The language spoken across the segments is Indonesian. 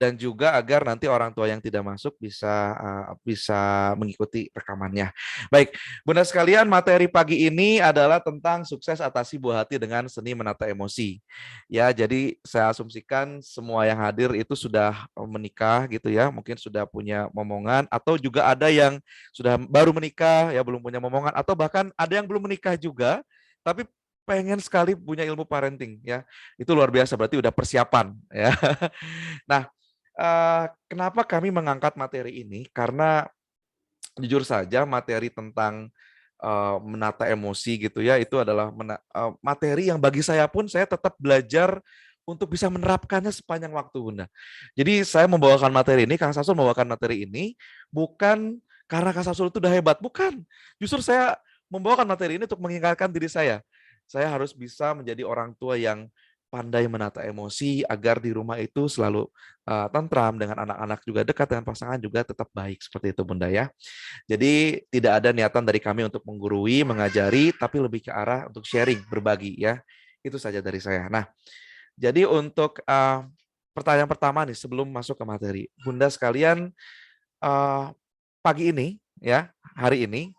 dan juga agar nanti orang tua yang tidak masuk bisa mengikuti rekamannya. Baik, Bunda sekalian, materi pagi ini adalah tentang sukses atasi buah hati dengan seni menata emosi. Ya, jadi saya asumsikan semua yang hadir itu sudah menikah gitu ya, mungkin sudah punya momongan atau juga ada yang sudah baru menikah ya belum punya momongan atau bahkan ada yang belum menikah juga tapi pengen sekali punya ilmu parenting ya. Itu luar biasa berarti udah persiapan ya. Nah, kenapa kami mengangkat materi ini? Karena jujur saja materi tentang menata emosi gitu ya, itu adalah materi yang bagi saya pun saya tetap belajar untuk bisa menerapkannya sepanjang waktu, Bunda. Jadi saya membawakan materi ini, Kang Samsul membawakan materi ini bukan karena Kang Samsul itu udah hebat, bukan. Justru saya membawakan materi ini untuk mengingatkan diri saya. Saya harus bisa menjadi orang tua yang pandai menata emosi agar di rumah itu selalu tentram, dengan anak-anak juga dekat, dengan pasangan juga tetap baik seperti itu, Bunda ya. Jadi tidak ada niatan dari kami untuk menggurui, mengajari, tapi lebih ke arah untuk sharing, berbagi ya. Itu saja dari saya. Nah, jadi untuk pertanyaan pertama nih sebelum masuk ke materi, Bunda sekalian, uh, pagi ini ya, hari ini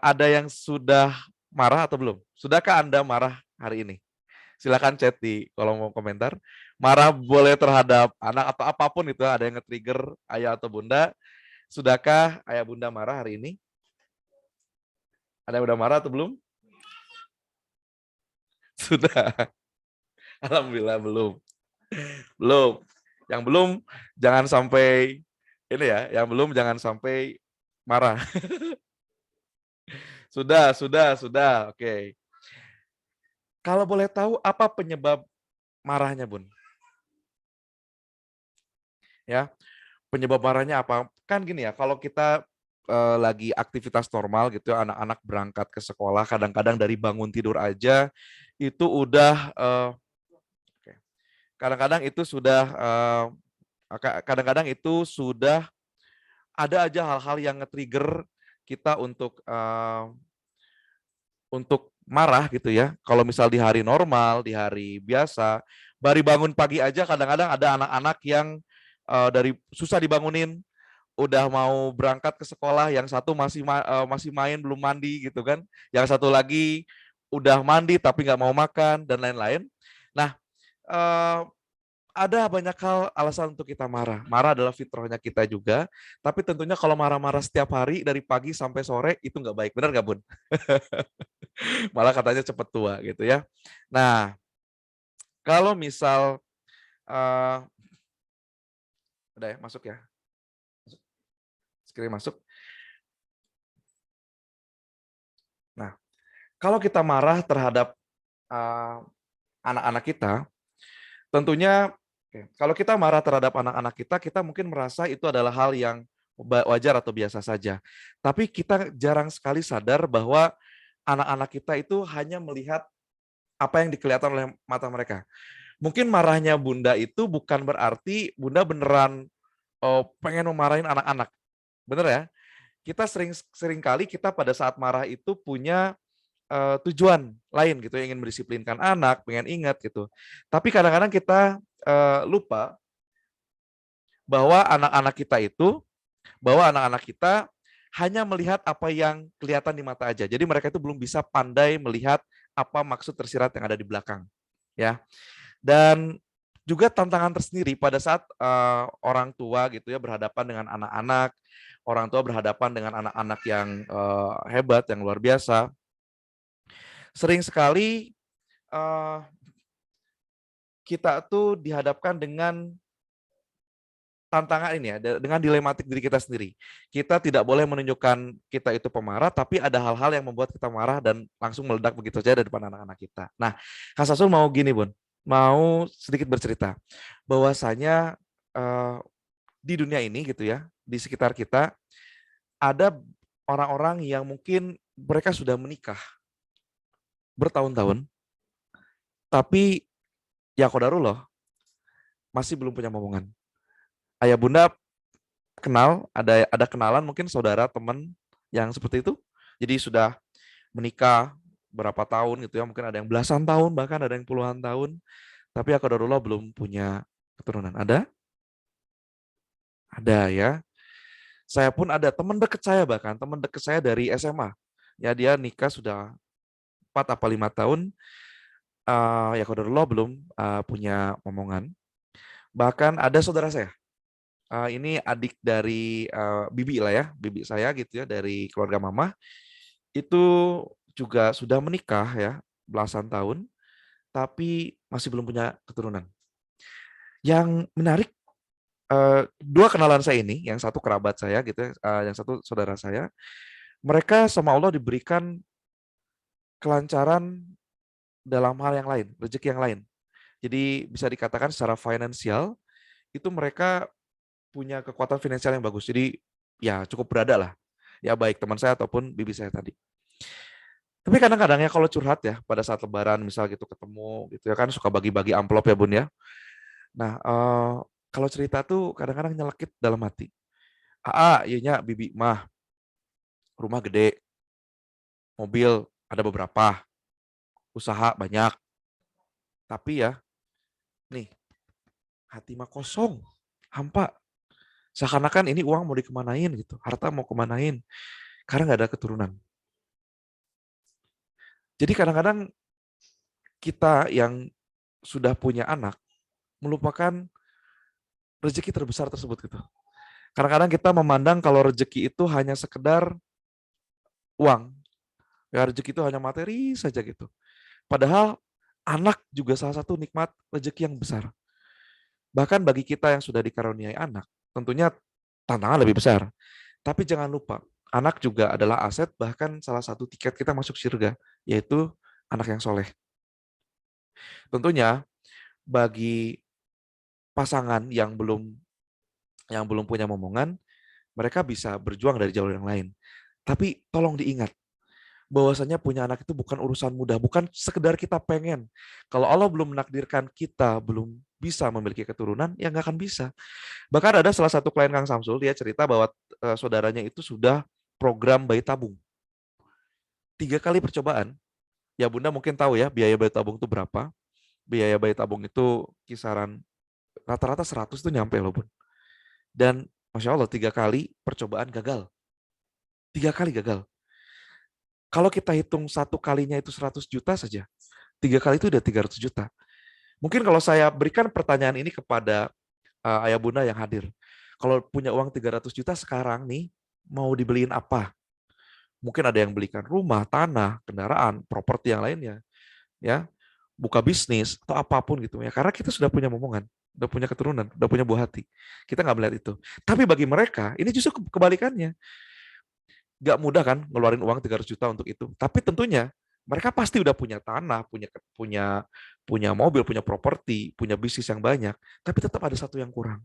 ada yang sudah marah atau belum? Sudahkah Anda marah hari ini? Silakan chat di kolom komentar. Marah boleh terhadap anak atau apapun itu, ada yang nge-trigger ayah atau bunda. Sudahkah ayah bunda marah hari ini? Ada yang udah marah atau belum? Sudah. Alhamdulillah belum. Belum. Yang belum jangan sampai ini ya, yang belum jangan sampai marah. Sudah. Oke. Kalau boleh tahu apa penyebab marahnya, Bun? Ya, penyebab marahnya apa? Kan gini ya, kalau kita lagi aktivitas normal gitu ya, anak-anak berangkat ke sekolah, kadang-kadang dari bangun tidur aja itu udah kadang-kadang itu sudah kadang-kadang itu sudah ada aja hal-hal yang nge-trigger kita untuk marah gitu ya. Kalau misal di hari normal, di hari biasa, baru bangun pagi aja kadang-kadang ada anak-anak yang dari susah dibangunin, udah mau berangkat ke sekolah, yang satu masih main belum mandi gitu kan, yang satu lagi udah mandi tapi nggak mau makan dan lain-lain. Nah, eh, ada banyak hal alasan untuk kita marah. Marah adalah fitrahnya kita juga, tapi tentunya kalau marah-marah setiap hari dari pagi sampai sore itu nggak baik, benar nggak Bun? Malah katanya cepet tua gitu ya. Nah, kalau misal eh udah ya masuk ya, screen masuk. Nah, kalau kita marah terhadap eh, anak-anak kita, tentunya kalau kita marah terhadap anak-anak kita, kita mungkin merasa itu adalah hal yang wajar atau biasa saja. Tapi kita jarang sekali sadar bahwa anak-anak kita itu hanya melihat apa yang dikelihatan oleh mata mereka. Mungkin marahnya Bunda itu bukan berarti Bunda beneran pengen memarahin anak-anak. Bener ya? Kita sering kali kita pada saat marah itu punya tujuan lain gitu, ingin mendisiplinkan anak, pengen ingat gitu. Tapi kadang-kadang kita lupa bahwa anak-anak kita hanya melihat apa yang kelihatan di mata aja. Jadi mereka itu belum bisa pandai melihat apa maksud tersirat yang ada di belakang, ya. Dan juga tantangan tersendiri pada saat orang tua gitu ya berhadapan dengan anak-anak, orang tua berhadapan dengan anak-anak yang hebat, yang luar biasa. Sering sekali eh, kita tuh dihadapkan dengan tantangan ini ya, dengan dilematik diri kita sendiri. Kita tidak boleh menunjukkan kita itu pemarah, tapi ada hal-hal yang membuat kita marah dan langsung meledak begitu saja di depan anak-anak kita. Nah, Kak Sasul mau gini, Bun, mau sedikit bercerita bahwasanya di dunia ini gitu ya, di sekitar kita ada orang-orang yang mungkin mereka sudah menikah bertahun-tahun, tapi ya qadarullah masih belum punya momongan. Ayah bunda kenal, ada kenalan mungkin saudara teman yang seperti itu. Jadi sudah menikah berapa tahun gitu ya, mungkin ada yang belasan tahun, bahkan ada yang puluhan tahun, tapi ya qadarullah belum punya keturunan. Ada? Ada ya. Saya pun ada teman dekat saya, bahkan teman dekat saya dari SMA. Ya, dia nikah sudah 4 apa 5 tahun. Ya qadarullah belum punya omongan. Bahkan ada saudara saya. Ini adik dari bibi lah ya, bibi saya gitu ya, dari keluarga mama. Itu juga sudah menikah ya, belasan tahun, tapi masih belum punya keturunan. Yang menarik, dua kenalan saya ini, yang satu kerabat saya gitu ya, yang satu saudara saya, mereka sama Allah diberikan kelancaran dalam hal yang lain, rezeki yang lain. Jadi bisa dikatakan secara finansial itu mereka punya kekuatan finansial yang bagus. Jadi ya cukup berada lah. Ya baik teman saya ataupun bibi saya tadi. Tapi kadang-kadang ya kalau curhat ya pada saat lebaran misal gitu ketemu gitu ya kan suka bagi-bagi amplop ya Bun ya. Nah, kalau cerita tuh kadang-kadang nyelekit dalam hati. Iya nya bibi mah rumah gede, mobil ada beberapa, usaha banyak. Tapi ya nih hati mah kosong, hampa. Seakan-akan ini uang mau dikemanain gitu, harta mau kemanain, karena nggak ada keturunan. Jadi kadang-kadang kita yang sudah punya anak melupakan rezeki terbesar tersebut gitu. Kadang-kadang kita memandang kalau rezeki itu hanya sekedar uang, ya rezeki itu hanya materi saja gitu. Padahal anak juga salah satu nikmat rezeki yang besar. Bahkan bagi kita yang sudah dikaruniai anak, tentunya tantangan lebih besar. Tapi jangan lupa, anak juga adalah aset, bahkan salah satu tiket kita masuk surga, yaitu anak yang soleh. Tentunya bagi pasangan yang belum punya momongan, mereka bisa berjuang dari jalur yang lain. Tapi tolong diingat, bahwasanya punya anak itu bukan urusan mudah, bukan sekedar kita pengen. Kalau Allah belum menakdirkan kita belum bisa memiliki keturunan, ya nggak akan bisa. Bahkan ada salah satu klien Kang Samsul, dia cerita bahwa saudaranya itu sudah program bayi tabung. 3 kali percobaan, ya Bunda mungkin tahu ya biaya bayi tabung itu berapa. Biaya bayi tabung itu kisaran rata-rata 100 tuh nyampe loh Bun. Dan Masya Allah 3 kali percobaan gagal. 3 kali gagal. Kalau kita hitung 1 kalinya itu 100 juta saja, 3 kali itu udah 300 juta. Mungkin kalau saya berikan pertanyaan ini kepada ayah bunda yang hadir. Kalau punya uang 300 juta sekarang nih, mau dibeliin apa? Mungkin ada yang belikan rumah, tanah, kendaraan, properti yang lainnya. Ya, buka bisnis, atau apapun gitu ya. Karena kita sudah punya momongan, udah punya keturunan, udah punya buah hati. Kita nggak melihat itu. Tapi bagi mereka, ini justru kebalikannya. Nggak mudah kan ngeluarin uang 300 juta untuk itu. Tapi tentunya mereka pasti udah punya tanah, punya punya punya mobil, punya properti, punya bisnis yang banyak, tapi tetap ada satu yang kurang.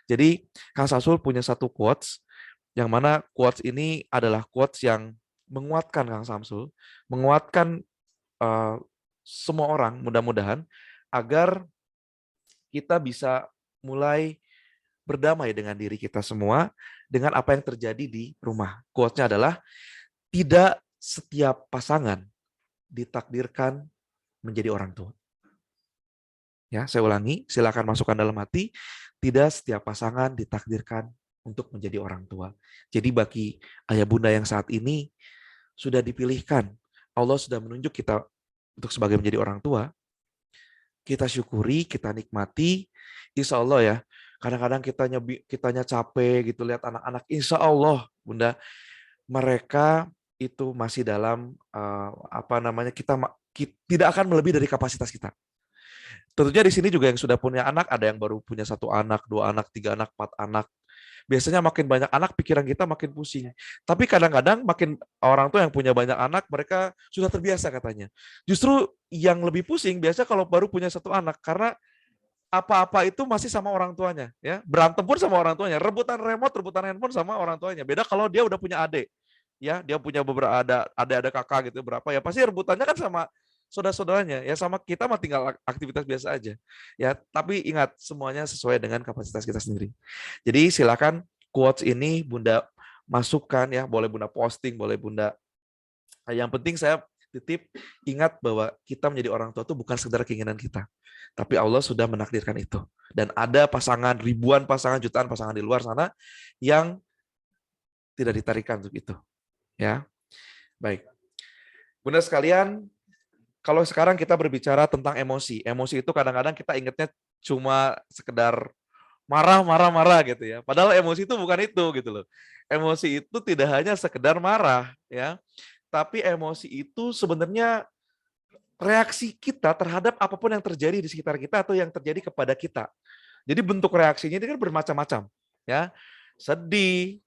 Jadi Kang Sasul punya satu quotes yang mana quotes ini adalah quotes yang menguatkan Kang Samsul, menguatkan uh, semua orang mudah-mudahan agar kita bisa mulai berdamai dengan diri kita semua dengan apa yang terjadi di rumah. Quotes-nya adalah tidak setiap pasangan ditakdirkan menjadi orang tua. Ya, saya ulangi, silakan masukkan dalam hati. Tidak setiap pasangan ditakdirkan untuk menjadi orang tua. Jadi bagi ayah bunda yang saat ini sudah dipilihkan, Allah sudah menunjuk kita untuk sebagai menjadi orang tua, kita syukuri, kita nikmati. Insya Allah ya, kadang-kadang kitanya capek gitu lihat anak-anak. Insya Allah, bunda, mereka itu masih dalam apa namanya kita tidak akan melebihi dari kapasitas kita. Tentunya di sini juga yang sudah punya anak, ada yang baru punya 1 anak, 2 anak, 3 anak, 4 anak. Biasanya makin banyak anak, pikiran kita makin pusing. Tapi kadang-kadang makin orang tua yang punya banyak anak, mereka sudah terbiasa katanya. Justru yang lebih pusing biasa kalau baru punya 1 anak, karena apa-apa itu masih sama orang tuanya, ya. Berantem pun sama orang tuanya, rebutan remote, rebutan handphone sama orang tuanya. Beda kalau dia udah punya adik, ya, dia punya beberapa ada kakak gitu berapa ya, pasti rebutannya kan sama saudara-saudaranya, ya sama kita mah tinggal aktivitas biasa aja. Ya, tapi ingat semuanya sesuai dengan kapasitas kita sendiri. Jadi silakan quotes ini Bunda masukkan ya, boleh Bunda posting, boleh Bunda. Yang penting saya titip ingat bahwa kita menjadi orang tua itu bukan sekedar keinginan kita, tapi Allah sudah menakdirkan itu. Dan ada pasangan, ribuan pasangan, jutaan pasangan di luar sana yang tidak ditarikan untuk itu. Ya, baik. Bunda sekalian, kalau sekarang kita berbicara tentang emosi, emosi itu kadang-kadang kita ingatnya cuma sekedar marah gitu ya. Padahal emosi itu bukan itu gitu loh. Emosi itu tidak hanya sekedar marah ya, tapi emosi itu sebenarnya reaksi kita terhadap apapun yang terjadi di sekitar kita atau yang terjadi kepada kita. Jadi bentuk reaksinya ini kan bermacam-macam ya. Sedih,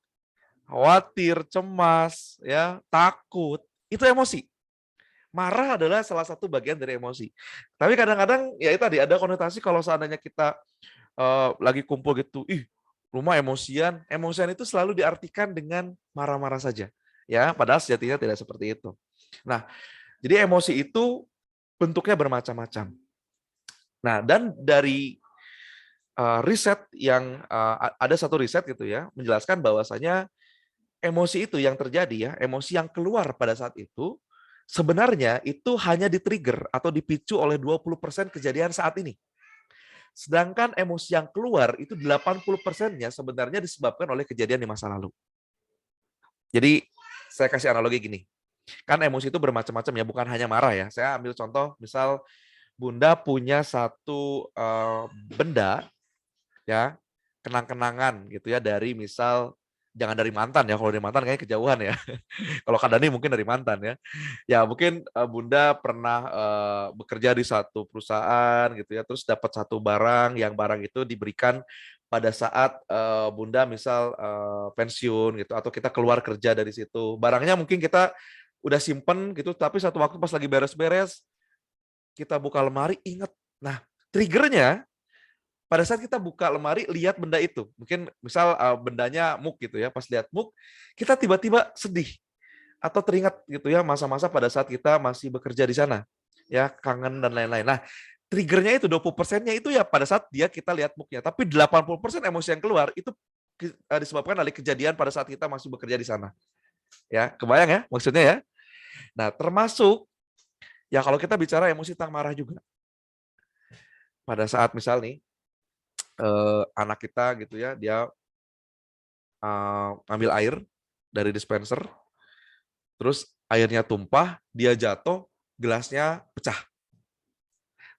khawatir, cemas, ya, takut, itu emosi. Marah adalah salah satu bagian dari emosi. Tapi kadang-kadang ya itu tadi ada konotasi kalau seandainya kita lagi kumpul gitu, ih, rumah emosian. Emosian itu selalu diartikan dengan marah-marah saja. Ya, padahal sejatinya tidak seperti itu. Nah, jadi emosi itu bentuknya bermacam-macam. Nah, dan dari riset yang ada satu riset gitu ya, menjelaskan bahwasanya emosi itu yang terjadi ya, emosi yang keluar pada saat itu sebenarnya itu hanya di-trigger atau dipicu oleh 20% kejadian saat ini. Sedangkan emosi yang keluar itu 80%-nya sebenarnya disebabkan oleh kejadian di masa lalu. Jadi saya kasih analogi gini. Kan emosi itu bermacam-macam ya, bukan hanya marah ya. Saya ambil contoh, misal Bunda punya satu benda ya, kenang-kenangan gitu ya dari misal jangan dari mantan ya, kalau dari mantan kayaknya kejauhan ya. Kalau Kak Dani mungkin dari mantan ya. Ya mungkin Bunda pernah bekerja di satu perusahaan gitu ya, terus dapat satu barang, yang barang itu diberikan pada saat Bunda misal pensiun gitu, atau kita keluar kerja dari situ. Barangnya mungkin kita udah simpen gitu, tapi satu waktu pas lagi beres-beres, kita buka lemari, ingat. Nah, triggernya pada saat kita buka lemari, lihat benda itu. Mungkin misal bendanya muk gitu ya, pas lihat muk, kita tiba-tiba sedih atau teringat gitu ya masa-masa pada saat kita masih bekerja di sana. Ya, kangen dan lain-lain. Nah, triggernya itu 20%-nya itu ya pada saat kita lihat muknya, tapi 80% emosi yang keluar itu disebabkan oleh kejadian pada saat kita masih bekerja di sana. Ya, kebayang ya maksudnya ya? Nah, termasuk ya kalau kita bicara emosi tentang marah juga. Pada saat misal nih anak kita gitu ya, dia ambil air dari dispenser, terus airnya tumpah, dia jatuh, gelasnya pecah.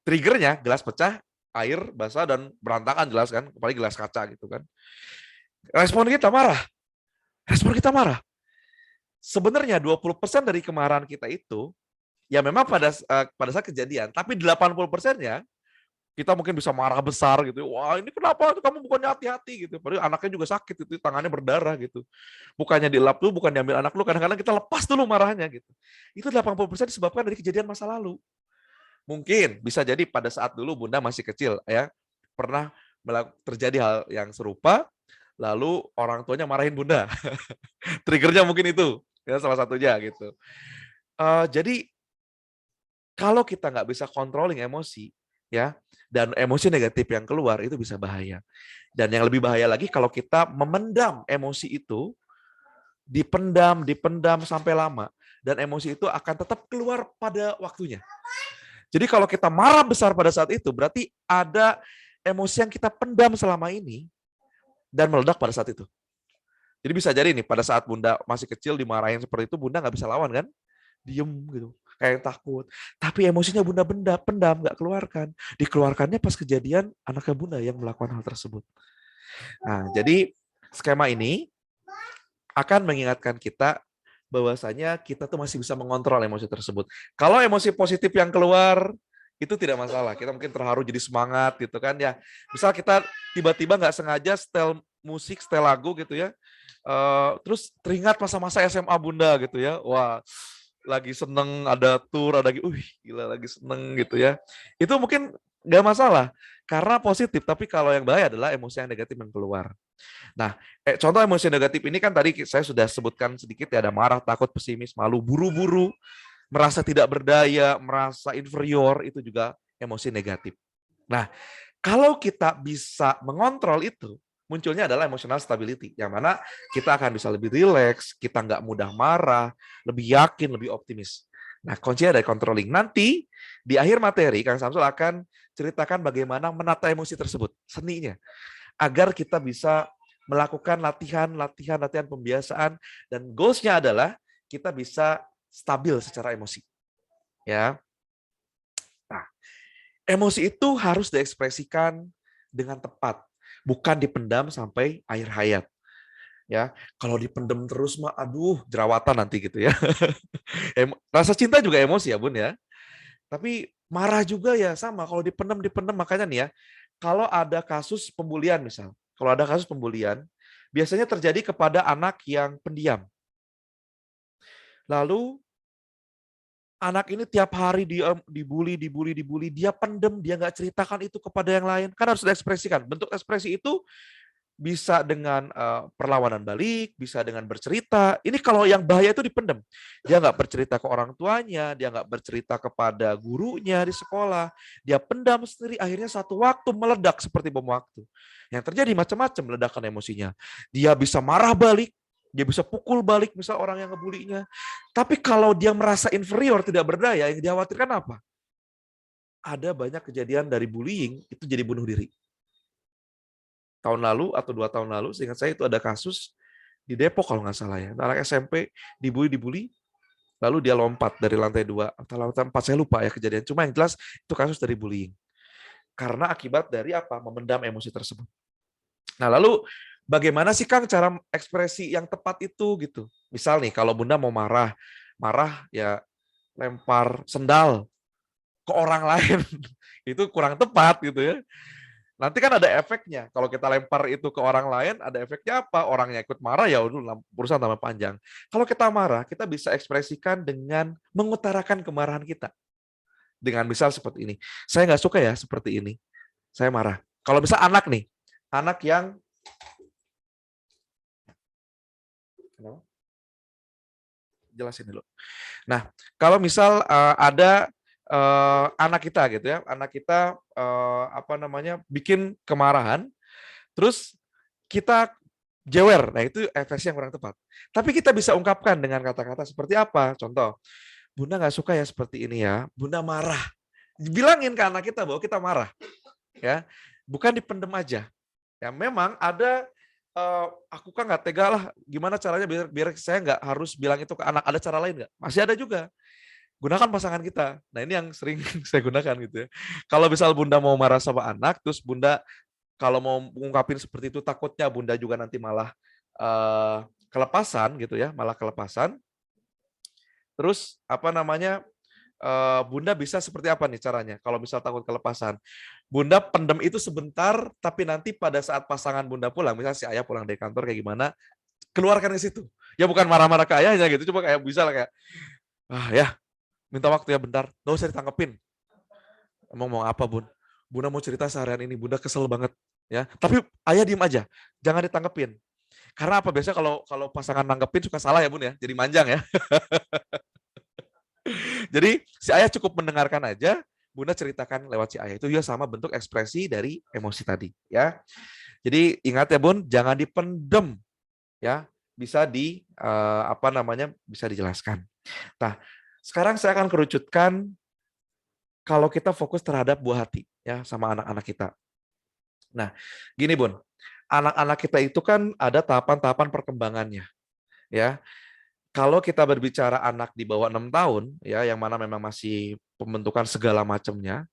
Triggernya gelas pecah, air basah dan berantakan gelas kan, apalagi gelas kaca gitu kan. Respon kita marah. Respon kita marah. Sebenarnya 20% dari kemarahan kita itu ya memang pada saat kejadian, tapi 80%-nya kita mungkin bisa marah besar gitu. Wah, ini kenapa kamu bukannya hati-hati gitu. Padahal anaknya juga sakit itu, tangannya berdarah gitu. Bukannya dilap tuh, bukan diambil anak lu, kadang-kadang kita lepas dulu marahnya gitu. Itu 80% disebabkan dari kejadian masa lalu. Mungkin bisa jadi pada saat dulu Bunda masih kecil ya, pernah terjadi hal yang serupa, lalu orang tuanya marahin Bunda. Triggernya mungkin itu, ya salah satunya gitu. Jadi kalau kita nggak bisa controlling emosi, ya, dan emosi negatif yang keluar itu bisa bahaya. Dan yang lebih bahaya lagi kalau kita memendam emosi itu, dipendam sampai lama, dan emosi itu akan tetap keluar pada waktunya. Jadi kalau kita marah besar pada saat itu, berarti ada emosi yang kita pendam selama ini dan meledak pada saat itu. Jadi bisa jadi nih pada saat Bunda masih kecil dimarahin seperti itu, Bunda nggak bisa lawan kan? Diem gitu, kayak takut. Tapi emosinya Bunda pendam, nggak keluarkan. Dikeluarkannya pas kejadian anaknya Bunda yang melakukan hal tersebut. Nah, jadi skema ini akan mengingatkan kita bahwasanya kita tuh masih bisa mengontrol emosi tersebut. Kalau emosi positif yang keluar, itu tidak masalah. Kita mungkin terharu jadi semangat gitu kan ya. Misal kita tiba-tiba nggak sengaja setel musik, setel lagu gitu ya. Terus teringat masa-masa SMA Bunda gitu ya. Wah, lagi seneng ada tour, ada gila lagi seneng gitu ya. Itu mungkin nggak masalah karena positif, tapi kalau yang bahaya adalah emosi yang negatif yang keluar. Nah, contoh emosi negatif ini kan tadi saya sudah sebutkan sedikit ya, ada marah, takut, pesimis, malu, buru-buru, merasa tidak berdaya, merasa inferior, itu juga emosi negatif. Nah, kalau kita bisa mengontrol itu, munculnya adalah emotional stability, yang mana kita akan bisa lebih rileks, kita nggak mudah marah, lebih yakin, lebih optimis. Nah, kuncinya dari controlling. Nanti di akhir materi, Kang Samsul akan ceritakan bagaimana menata emosi tersebut, seninya, agar kita bisa melakukan latihan pembiasaan, dan goals-nya adalah kita bisa stabil secara emosi. Ya, nah, emosi itu harus diekspresikan dengan tepat, bukan dipendam sampai akhir hayat. Ya, kalau dipendam terus mah, aduh, jerawatan nanti gitu ya. Rasa cinta juga emosi ya, Bun ya. Tapi marah juga ya sama, kalau dipendam makanya nih ya, kalau ada kasus pembulian misal, kalau ada kasus pembulian, biasanya terjadi kepada anak yang pendiam. Lalu anak ini tiap hari dia dibully, dia pendem, dia nggak ceritakan itu kepada yang lain, kan harus diekspresikan. Bentuk ekspresi itu bisa dengan perlawanan balik, bisa dengan bercerita. Ini kalau yang bahaya itu dipendem. Dia nggak bercerita ke orang tuanya, dia nggak bercerita kepada gurunya di sekolah. Dia pendam sendiri, akhirnya satu waktu meledak seperti bom waktu. Yang terjadi macam-macam ledakan emosinya. Dia bisa marah balik, dia bisa pukul balik misal orang yang ngebulinya. Tapi kalau dia merasa inferior, tidak berdaya, yang dikhawatirkan apa? Ada banyak kejadian dari bullying itu jadi bunuh diri. Tahun lalu atau 2 tahun lalu, seingat saya itu ada kasus di Depok kalau nggak salah ya. Anak SMP dibully, lalu dia lompat dari lantai 2 atau lantai 4, saya lupa ya kejadian. Cuma yang jelas itu kasus dari bullying. Karena akibat dari apa? Memendam emosi tersebut. Nah, lalu bagaimana sih Kang cara ekspresi yang tepat itu gitu? Misal nih kalau Bunda mau marah ya lempar sendal ke orang lain. Itu kurang tepat gitu ya. Nanti kan ada efeknya. Kalau kita lempar itu ke orang lain, ada efeknya apa? Orangnya ikut marah, ya udah urusan tambah panjang. Kalau kita marah, kita bisa ekspresikan dengan mengutarakan kemarahan kita. Dengan misal seperti ini. Saya nggak suka ya seperti ini. Saya marah. Kalau misal anak nih, anak yang jelasin dulu. Nah, kalau misal ada anak kita gitu ya, anak kita bikin kemarahan, terus kita jewer. Nah, itu ekspresi yang kurang tepat. Tapi kita bisa ungkapkan dengan kata-kata seperti apa? Contoh, Bunda nggak suka ya seperti ini ya. Bunda marah. Bilangin ke anak kita bahwa kita marah. Ya, bukan dipendem aja. Ya, memang ada aku kan nggak tega lah. Gimana caranya biar saya nggak harus bilang itu ke anak? Ada cara lain nggak? Masih ada juga. Gunakan pasangan kita. Nah, ini yang sering saya gunakan gitu ya. Kalau misal Bunda mau marah sama anak, terus Bunda kalau mau mengungkapin seperti itu takutnya Bunda juga nanti malah kelepasan gitu ya, malah kelepasan. Terus Bunda bisa seperti apa nih caranya? Kalau misal takut kelepasan, Bunda pendem itu sebentar, tapi nanti pada saat pasangan Bunda pulang, misal si ayah pulang dari kantor kayak gimana, keluarkan ke situ. Ya bukan marah-marah ke ayahnya gitu, cuma kayak bisa lah kayak, ya minta waktu ya bentar, nggak usah ditangkepin. Emang mau apa Bun? Bunda mau cerita seharian ini, Bunda kesel banget. Ya, tapi ayah diem aja, jangan ditanggepin. Karena apa? Biasanya kalau pasangan nanggepin suka salah ya Bun ya, jadi manjang ya. Jadi si ayah cukup mendengarkan aja, Bunda ceritakan lewat si ayah. Itu juga sama bentuk ekspresi dari emosi tadi ya. Jadi ingat ya Bun, jangan dipendem ya. Bisa bisa dijelaskan. Nah, sekarang saya akan kerucutkan kalau kita fokus terhadap buah hati ya sama anak-anak kita. Nah, gini Bun, anak-anak kita itu kan ada tahapan-tahapan perkembangannya ya. Kalau kita berbicara anak di bawah 6 tahun, ya, yang mana memang masih pembentukan segala macamnya,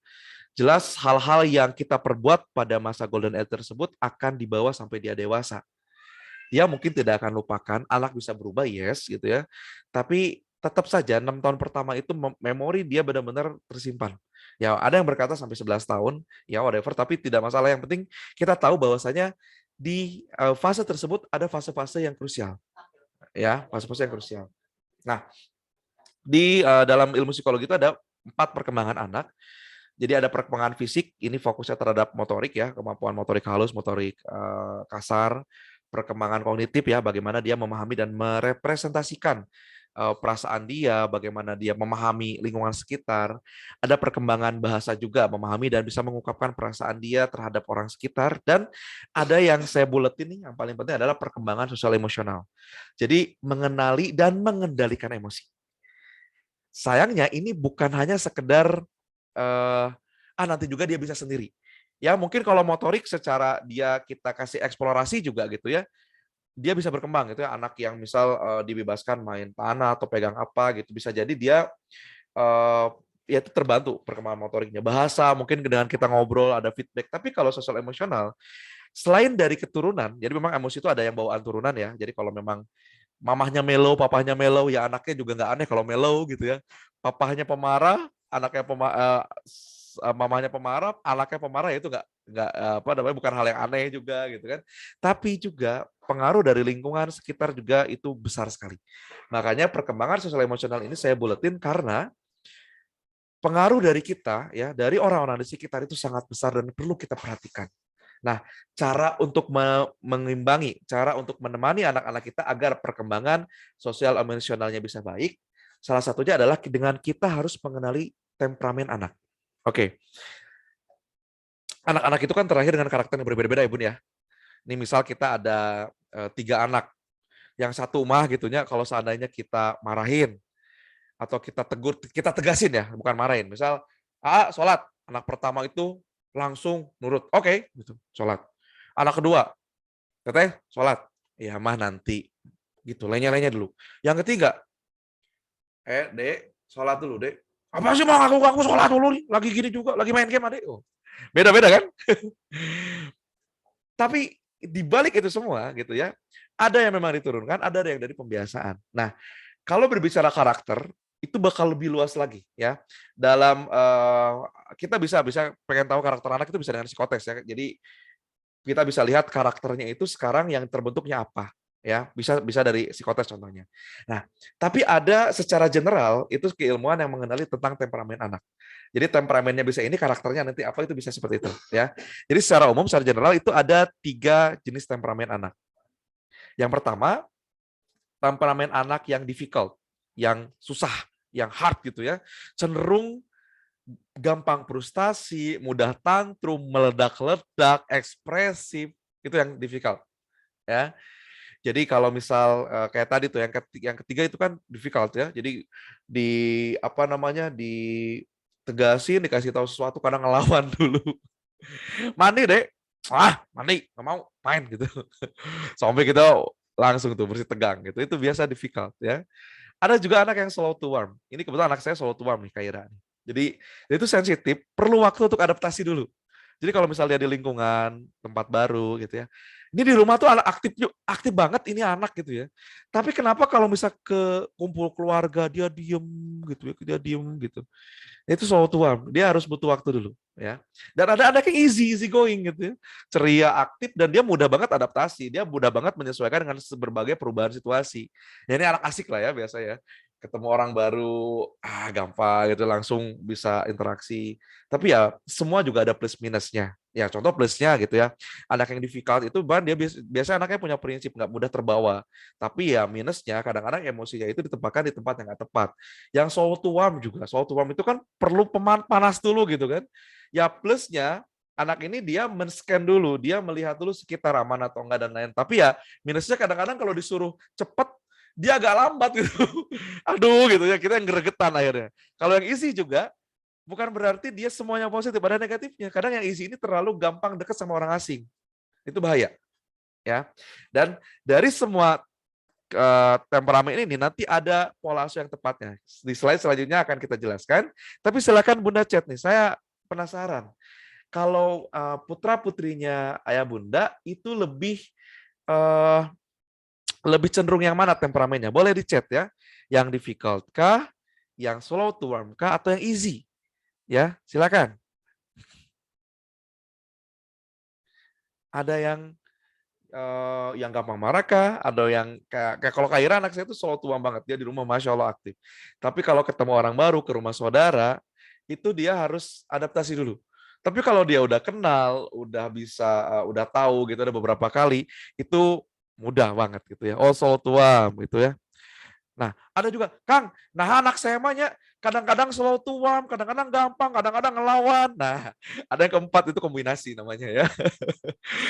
jelas hal-hal yang kita perbuat pada masa golden age tersebut akan dibawa sampai dia dewasa. Dia mungkin tidak akan lupakan, anak bisa berubah, yes, gitu ya. Tapi tetap saja 6 tahun pertama itu memori dia benar-benar tersimpan. Ya, ada yang berkata sampai 11 tahun, ya whatever, tapi tidak masalah. Yang penting kita tahu bahwasanya di fase tersebut ada fase-fase yang krusial. Ya, fase-fase yang krusial. Nah, di dalam ilmu psikologi itu ada 4 perkembangan anak. Jadi ada perkembangan fisik, ini fokusnya terhadap motorik ya, kemampuan motorik halus, motorik kasar, perkembangan kognitif ya, bagaimana dia memahami dan merepresentasikan perasaan dia, bagaimana dia memahami lingkungan sekitar. Ada perkembangan bahasa juga, memahami dan bisa mengungkapkan perasaan dia terhadap orang sekitar. Dan ada yang saya buletin nih, yang paling penting adalah perkembangan sosial emosional. Jadi mengenali dan mengendalikan emosi. sayangnya ini bukan hanya sekedar nanti juga dia bisa sendiri. Ya mungkin kalau motorik secara dia kita kasih eksplorasi juga gitu ya, dia bisa berkembang gitu ya. Anak yang misal dibebaskan main panah atau pegang apa gitu, bisa jadi dia ya itu terbantu perkembangan motoriknya. Bahasa mungkin dengan kita ngobrol ada feedback. Tapi kalau sosial emosional, selain dari keturunan, jadi memang emosi itu ada yang bawaan turunan ya. Jadi kalau memang mamahnya mellow, papahnya mellow, ya anaknya juga nggak aneh kalau mellow gitu ya. Papahnya pemarah, mamahnya pemarah, anaknya pemarah, ya itu nggak apa namanya, bukan hal yang aneh juga gitu kan. Tapi juga pengaruh dari lingkungan sekitar juga itu besar sekali. Makanya perkembangan sosial emosional ini saya buletin karena pengaruh dari kita ya, dari orang-orang di sekitar itu sangat besar dan perlu kita perhatikan. Nah, cara untuk mengimbangi, cara untuk menemani anak-anak kita agar perkembangan sosial emosionalnya bisa baik, salah satunya adalah dengan kita harus mengenali temperamen anak. Oke, anak-anak itu kan terlahir dengan karakter yang berbeda-beda ya Bun ya. Ini misal kita ada 3 anak, yang satu mah gitunya kalau seandainya kita marahin, atau kita tegur, kita tegasin ya, bukan marahin. Misal, sholat. Anak pertama itu langsung nurut. Oke, gitu, sholat. Anak kedua, teteh, sholat. Ya mah nanti. Gitu, lenya-lenya dulu. Yang ketiga, dek, sholat dulu, dek. Apa sih mau aku sholat dulu nih? Lagi gini juga, lagi main game, adek. Oh. Beda-beda kan? Tapi di balik itu semua gitu ya, ada yang memang diturunkan, ada yang dari pembiasaan. Nah, kalau berbicara karakter, itu bakal lebih luas lagi ya. Dalam kita bisa pengen tahu karakter anak itu bisa dengan psikotes ya. Jadi kita bisa lihat karakternya itu sekarang yang terbentuknya apa ya. Bisa dari psikotes contohnya. Nah, tapi ada secara general itu keilmuan yang mengenali tentang temperamen anak. Jadi temperamennya bisa ini, karakternya nanti apa, itu bisa seperti itu ya. Jadi secara umum, secara general itu ada 3 jenis temperamen anak. Yang pertama, temperamen anak yang difficult, yang susah, yang hard gitu ya, cenderung gampang frustasi, mudah tantrum, meledak-ledak, ekspresif, itu yang difficult ya. Jadi kalau misal kayak tadi tuh yang ketiga itu kan difficult ya. Jadi di apa namanya, ditegasin, dikasih tahu sesuatu kadang ngelawan dulu. Mandi, Dek. Mandi, nggak mau main gitu. Sampai kita langsung tuh bersih tegang gitu. Itu biasa difficult ya. Ada juga anak yang slow to warm. Ini kebetulan anak saya slow to warm nih, Kak Ira. Jadi dia itu sensitif, perlu waktu untuk adaptasi dulu. Jadi kalau misalnya di lingkungan tempat baru gitu ya, ini di rumah tuh anak aktif banget ini anak gitu ya. Tapi kenapa kalau misal ke kumpul keluarga dia diem gitu ya, dia diem gitu. Itu slow to warm, dia harus butuh waktu dulu ya. Dan ada anak yang easy going gitu ya, ceria, aktif, dan dia mudah banget adaptasi, dia mudah banget menyesuaikan dengan berbagai perubahan situasi. Ya ini anak asik lah ya biasa ya, ketemu orang baru gampang gitu, langsung bisa interaksi. Tapi ya semua juga ada plus minusnya. Ya contoh plusnya gitu ya, anak yang difficult itu dia biasa anaknya punya prinsip, nggak mudah terbawa. Tapi ya minusnya kadang-kadang emosinya itu ditempatkan di tempat yang nggak tepat. Yang slow to warm juga, slow to warm itu kan perlu panas dulu gitu kan. Ya plusnya anak ini dia men-scan dulu, dia melihat dulu sekitar aman atau enggak dan lain. Tapi ya minusnya kadang-kadang kalau disuruh cepet, dia agak lambat gitu. Aduh gitu ya, kita yang gregetan akhirnya. Kalau yang easy juga, bukan berarti dia semuanya positif, ada negatifnya. Kadang yang easy ini terlalu gampang dekat sama orang asing. Itu bahaya. Ya. Dan dari semua temperamen ini nanti ada pola asuh yang tepatnya. Di slide selanjutnya akan kita jelaskan. Tapi silakan Bunda chat nih, saya penasaran. Kalau putra-putrinya ayah bunda itu lebih cenderung yang mana temperamennya? Boleh di chat ya. Yang difficult kah? Yang slow to warm kah? Atau yang easy? Ya, silakan. Ada yang gampang marah kah? Ada yang kayak kalau Kaira, anak saya itu slow to warm banget. Dia di rumah Masya Allah aktif. Tapi kalau ketemu orang baru ke rumah saudara, itu dia harus adaptasi dulu. Tapi kalau dia udah kenal, udah bisa, udah tahu gitu, ada beberapa kali, itu mudah banget gitu ya. Oh, slow to warm gitu ya. Nah, ada juga, Kang, nah anak saya mahnya kadang-kadang slow to warm, kadang-kadang gampang, kadang-kadang ngelawan. Nah, ada yang keempat, itu kombinasi namanya ya.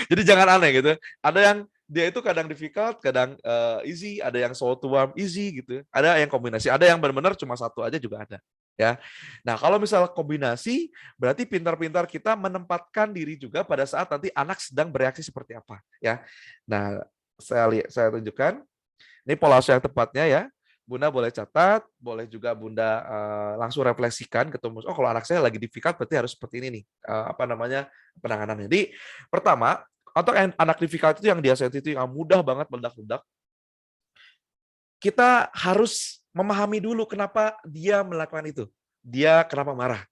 Jadi jangan aneh gitu. Ada yang dia itu kadang difficult, kadang easy, ada yang slow to warm easy gitu. Ada yang kombinasi, ada yang benar-benar cuma satu aja juga ada. Ya. Nah, kalau misal kombinasi, berarti pintar-pintar kita menempatkan diri juga pada saat nanti anak sedang bereaksi seperti apa, ya. Nah, saya tunjukkan ini pola asuh yang tepatnya ya. Bunda boleh catat, boleh juga Bunda langsung refleksikan ketemu. Oh, kalau anak saya lagi difficult berarti harus seperti ini nih. Apa namanya penanganannya. Jadi pertama, untuk anak difficult itu yang dia sensitif, yang mudah banget meledak-ledak, kita harus memahami dulu kenapa dia melakukan itu. Dia kenapa marah.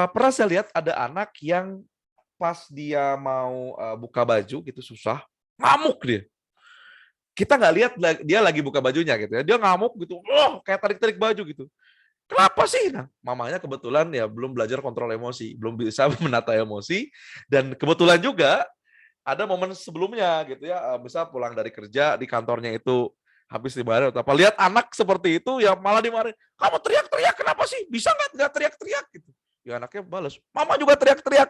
Pernah saya lihat ada anak yang pas dia mau buka baju gitu susah, ngamuk dia. Kita nggak lihat dia lagi buka bajunya gitu ya. Dia ngamuk gitu, oh kayak tarik-tarik baju gitu. Kenapa sih? Nah, mamanya kebetulan ya belum belajar kontrol emosi, belum bisa menata emosi, dan kebetulan juga ada momen sebelumnya gitu ya, misal pulang dari kerja di kantornya itu habis dimarahin atau apa, lihat anak seperti itu ya malah dimarahin, kamu teriak-teriak kenapa sih? Bisa nggak teriak-teriak gitu? Ya anaknya balas, mama juga teriak-teriak.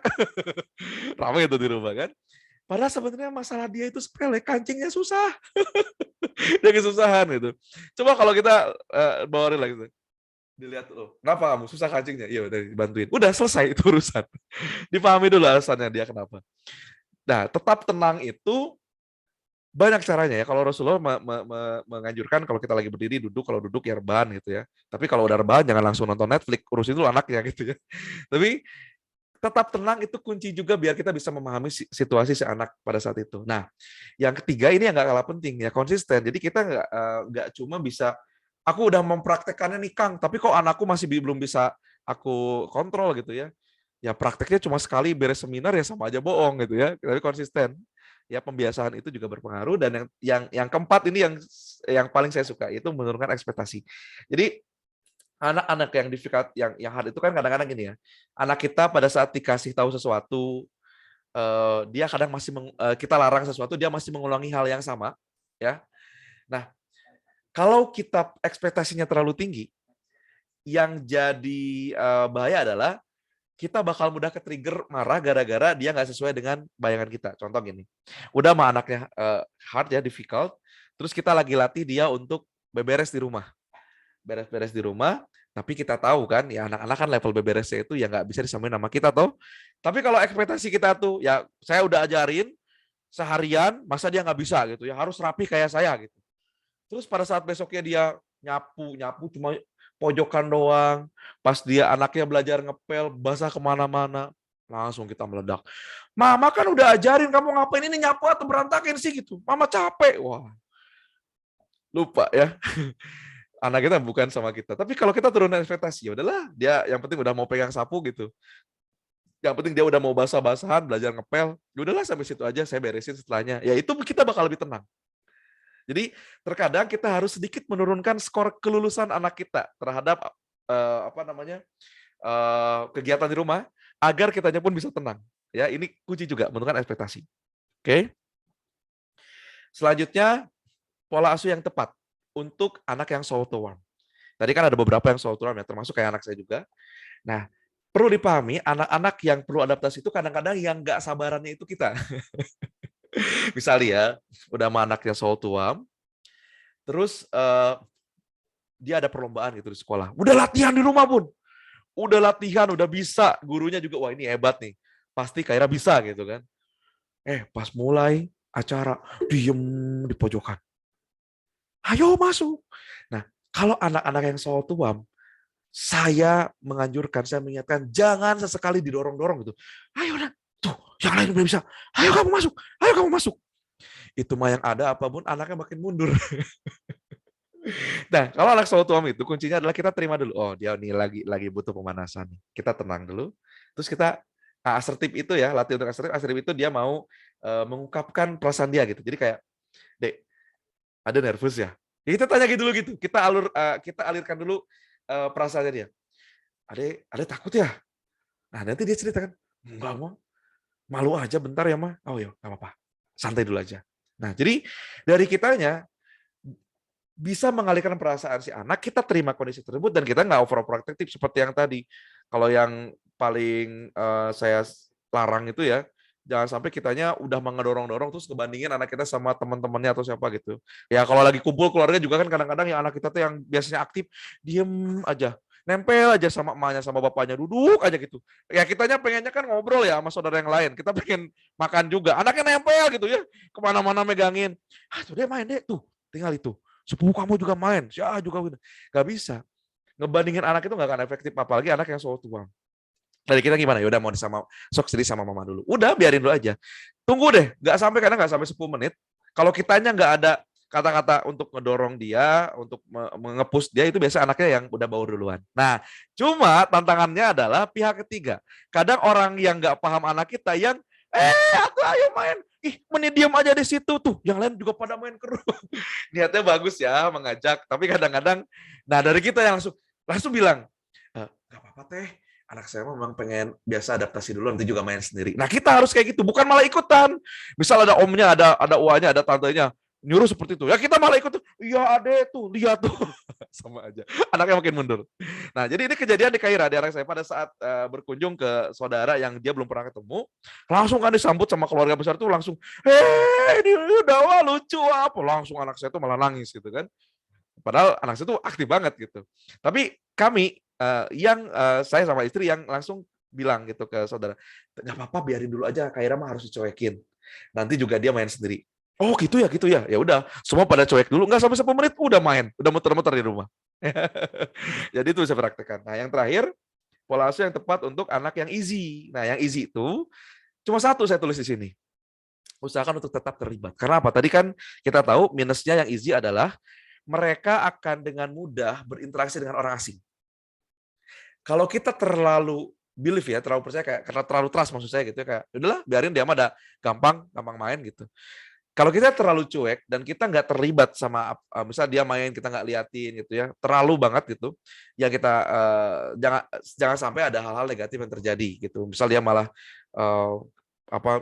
Ramai itu di rumah kan. Padahal sebenarnya masalah dia itu sepele, kancingnya susah. Dia kesusahan gitu. Coba kalau kita bawain lagi tuh. Dilihat tuh, kenapa kamu susah kancingnya? Iya, udah dibantuin. Udah selesai itu urusan. Dipahami dulu alasannya dia kenapa. Nah, tetap tenang itu banyak caranya ya. Kalau Rasulullah menganjurkan kalau kita lagi berdiri duduk, kalau duduk ya rebahan gitu ya. Tapi kalau udah rebahan jangan langsung nonton Netflix, urusin dulu anaknya gitu ya. Tapi tetap tenang itu kunci juga biar kita bisa memahami situasi si anak pada saat itu. Nah, yang ketiga ini yang nggak kalah penting ya, konsisten. Jadi kita nggak cuma bisa aku udah mempraktekannya nih Kang, tapi kok anakku masih belum bisa aku kontrol gitu ya. Ya prakteknya cuma sekali beres seminar ya sama aja bohong gitu ya. Tapi konsisten. Ya pembiasaan itu juga berpengaruh, dan yang keempat ini yang paling saya suka itu menurunkan ekspektasi. Jadi anak-anak yang difficult, yang hard itu kan kadang-kadang gini ya. Anak kita pada saat dikasih tahu sesuatu, dia kadang kita larang sesuatu, dia masih mengulangi hal yang sama, ya. Nah, kalau kita ekspektasinya terlalu tinggi, yang jadi bahaya adalah kita bakal mudah ke-trigger marah gara-gara dia nggak sesuai dengan bayangan kita. Contoh gini, udah sama anaknya hard ya, difficult, terus kita lagi latih dia untuk beberes di rumah. Beres-beres di rumah, tapi kita tahu kan, ya anak-anak kan level beberesnya itu ya nggak bisa disamain sama kita toh. Tapi kalau ekspektasi kita tuh, ya saya udah ajarin seharian, masa dia nggak bisa gitu ya, harus rapi kayak saya gitu. Terus pada saat besoknya dia nyapu cuma pojokan doang, pas dia anaknya belajar ngepel, basah kemana-mana, langsung kita meledak. Mama kan udah ajarin kamu ngapain ini nyapu atau berantakin sih gitu. Mama capek. Wah, lupa ya. Anak kita bukan sama kita. Tapi kalau kita turunin ekspektasi, ya udahlah, dia yang penting udah mau pegang sapu gitu. Yang penting dia udah mau basah-basahan, belajar ngepel, ya udahlah sampai situ aja, saya beresin setelahnya. Ya itu kita bakal lebih tenang. Jadi terkadang kita harus sedikit menurunkan skor kelulusan anak kita terhadap kegiatan di rumah agar kitanya pun bisa tenang. Ya, ini kunci juga menurunkan ekspektasi. Oke. Selanjutnya pola asuh yang tepat untuk anak yang slow to warm. Tadi kan ada beberapa yang slow to warm ya, termasuk kayak anak saya juga. Nah, perlu dipahami anak-anak yang perlu adaptasi itu kadang-kadang yang nggak sabarannya itu kita. Misalnya ya, udah sama anaknya slow to warm, terus dia ada perlombaan gitu di sekolah. Udah latihan di rumah pun. Udah latihan, udah bisa. Gurunya juga, wah ini hebat nih. Pasti Kaira bisa gitu kan. Pas mulai acara, diem di pojokan. Ayo masuk. Nah, kalau anak-anak yang slow to warm, saya menganjurkan, saya mengingatkan, jangan sesekali didorong-dorong gitu. Ayo nak, tuh yang lain udah bisa. Ayo kamu masuk, ayo kamu masuk. Itu mah yang ada apapun anaknya makin mundur. Nah, kalau anak slow to warm itu kuncinya adalah kita terima dulu. Oh, dia nih lagi butuh pemanasan. Kita tenang dulu. Terus kita asertif itu ya, latih untuk asertif itu dia mau mengungkapkan perasaan dia gitu. Jadi kayak, "Dek, ada nervous ya?" Ya kita tanya gitu dulu gitu. Kita alirkan dulu perasaannya dia. Ade takut ya? Nah, nanti dia ceritakan, "Enggak, Mah. Malu aja bentar ya, Mah." Oh ya, enggak apa-apa. Santai dulu aja. Nah, jadi dari kitanya bisa mengalihkan perasaan si anak, kita terima kondisi tersebut dan kita nggak overprotective seperti yang tadi. Kalau yang paling saya larang itu ya, Jangan sampai kitanya udah ngedorong-dorong terus ngebandingin anak kita sama teman-temannya atau siapa gitu. Ya kalau lagi kumpul keluarga juga kan kadang-kadang yang anak kita tuh yang biasanya aktif diem aja, nempel aja sama emaknya sama bapaknya, duduk aja gitu. Ya kitanya pengennya kan ngobrol ya sama saudara yang lain. Kita pengen makan juga. Anaknya nempel gitu ya, kemana-mana megangin. Ah tuh dia main deh tuh, tinggal itu. Sepupu kamu juga main, si A juga. Gak bisa. Ngebandingin anak itu nggak akan efektif, apalagi anak yang so tua. Dari kita gimana? Ya udah mau sama sok sendiri sama mama dulu. Udah biarin dulu aja. Tunggu deh, nggak sampai kadang nggak sampai 10 menit. Kalau kitanya nggak ada kata-kata untuk ngedorong dia, untuk mengepus dia, itu biasa anaknya yang udah baur duluan. Nah, cuma tantangannya adalah pihak ketiga. Kadang orang yang nggak paham anak kita yang aku ayo main. Ih, menit diam aja di situ tuh. Yang lain juga pada main keruh. Niatnya bagus ya mengajak, tapi kadang-kadang nah dari kita yang langsung bilang, nggak apa-apa teh, anak saya memang pengen biasa adaptasi dulu, nanti juga main sendiri. Nah kita harus kayak gitu, bukan malah ikutan. Misal ada omnya, ada uanya, ada tantenya, nyuruh seperti itu. Ya kita malah ikut, iya ade tuh, lihat tuh. Sama aja, anaknya makin mundur. Nah jadi ini kejadian di Kaira, di anak saya pada saat berkunjung ke saudara yang dia belum pernah ketemu, langsung kan disambut sama keluarga besar tuh langsung, ini udah wah lucu apa, langsung anak saya tuh malah nangis gitu kan. Padahal anak saya tuh aktif banget gitu. Tapi kami saya sama istri yang langsung bilang gitu ke saudara, nggak apa-apa biarin dulu aja, Kaira mah harus dicuekin. Nanti juga dia main sendiri. Oh gitu ya, gitu ya. Ya udah, semua pada cuek dulu, nggak sampai 10 menit udah main, udah muter-muter di rumah. Jadi itu bisa praktekkan. Nah yang terakhir, pola asuh yang tepat untuk anak yang easy. Nah yang easy itu cuma satu saya tulis di sini. Usahakan untuk tetap terlibat. Karena apa? Tadi kan kita tahu minusnya yang easy adalah mereka akan dengan mudah berinteraksi dengan orang asing. Kalau kita terlalu believe ya, terlalu percaya kayak karena terlalu trust maksud saya gitu ya, kayak udahlah biarin dia mah ada gampang main gitu. Kalau kita terlalu cuek dan kita nggak terlibat sama misal dia main kita nggak liatin gitu ya, terlalu banget gitu, ya kita jangan jangan sampai ada hal-hal negatif yang terjadi gitu. Misal dia malah eee,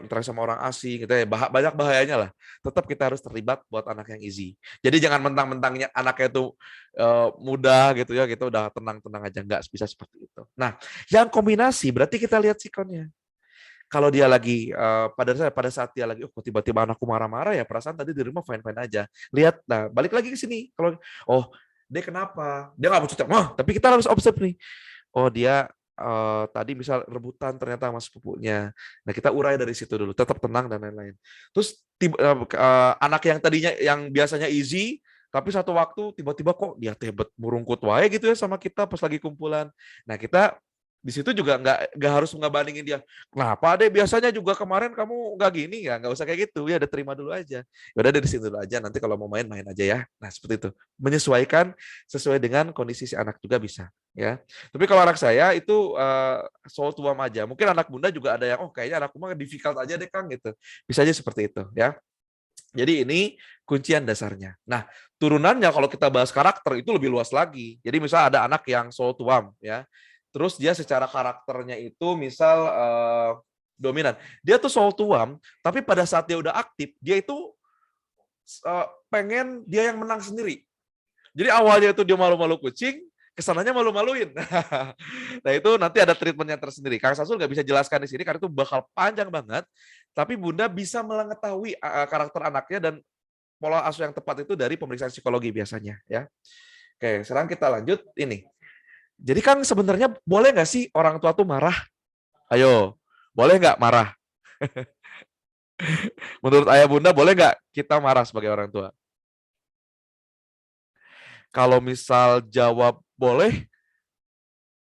interaksi sama orang asing gitu ya, banyak bahayanya lah. Tetap kita harus terlibat buat anak yang easy. Jadi jangan mentang-mentangnya anaknya itu mudah gitu ya, kita udah tenang-tenang aja, nggak bisa seperti itu. Nah, yang kombinasi berarti kita lihat sikonnya. Kalau dia lagi pada saat dia lagi, kok tiba-tiba anakku marah-marah ya, perasaan tadi di rumah fine-fine aja. Lihat, nah balik lagi ke sini. Kalau oh dia kenapa? Dia nggak mau cerita, tapi kita harus observe nih. Oh dia tadi misal rebutan ternyata sama sepupunya. Nah kita urai dari situ dulu, tetap tenang dan lain-lain. Terus anak yang tadinya yang biasanya easy, tapi satu waktu tiba-tiba kok dia tebet murungkut wae gitu ya sama kita pas lagi kumpulan. Nah kita di situ juga nggak harus ngebandingin dia. Kenapa deh biasanya juga kemarin kamu nggak gini ya, nggak usah kayak gitu ya, udah terima dulu aja. Ya udah dari sini dulu aja, nanti kalau mau main main aja ya. Nah seperti itu, menyesuaikan sesuai dengan kondisi si anak juga bisa ya. Tapi kalau anak saya itu soal tuam aja. Mungkin anak bunda juga ada yang kayaknya anakku mah difficult aja deh Kang gitu. Bisa aja seperti itu ya. Jadi ini kuncian dasarnya. Nah, turunannya kalau kita bahas karakter itu lebih luas lagi. Jadi misal ada anak yang soal tuam ya. Terus dia secara karakternya itu misal dominan. Dia tuh soal tuam, tapi pada saat dia udah aktif, dia itu pengen dia yang menang sendiri. Jadi awalnya itu dia malu-malu kucing, kesananya malu-maluin. Nah itu nanti ada treatmentnya tersendiri. Kang Sasul nggak bisa jelaskan di sini karena itu bakal panjang banget. Tapi Bunda bisa mengetahui karakter anaknya dan pola asuh yang tepat itu dari pemeriksaan psikologi biasanya. Ya. Oke, sekarang kita lanjut ini. Jadi Kang sebenarnya boleh nggak sih orang tua tuh marah? Ayo, boleh nggak marah? Menurut ayah Bunda boleh nggak kita marah sebagai orang tua? Kalau misal jawab boleh,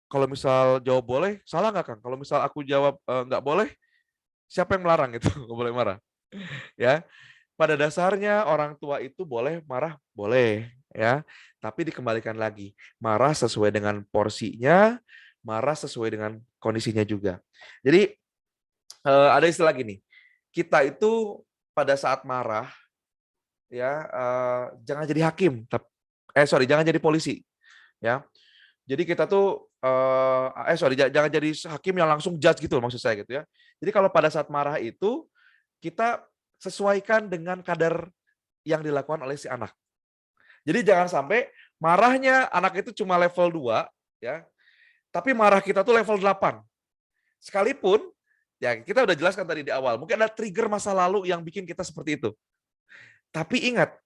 kalau misal jawab boleh, salah nggak Kang? Kalau misal aku jawab nggak boleh, siapa yang melarang itu? Nggak boleh marah. Ya, pada dasarnya orang tua itu boleh marah, boleh. Ya, tapi dikembalikan lagi. Marah sesuai dengan porsinya, marah sesuai dengan kondisinya juga. Jadi ada istilah gini, kita itu pada saat marah, ya jangan jadi hakim, jangan jadi polisi. Ya, jadi kita tuh jangan jadi hakim yang langsung judge gitu maksud saya gitu ya. Jadi kalau pada saat marah itu kita sesuaikan dengan kadar yang dilakukan oleh si anak. Jadi jangan sampai marahnya anak itu cuma level 2 ya, tapi marah kita tuh level 8. Sekalipun Ya, kita udah jelaskan tadi di awal. Mungkin ada trigger masa lalu yang bikin kita seperti itu. Tapi ingat,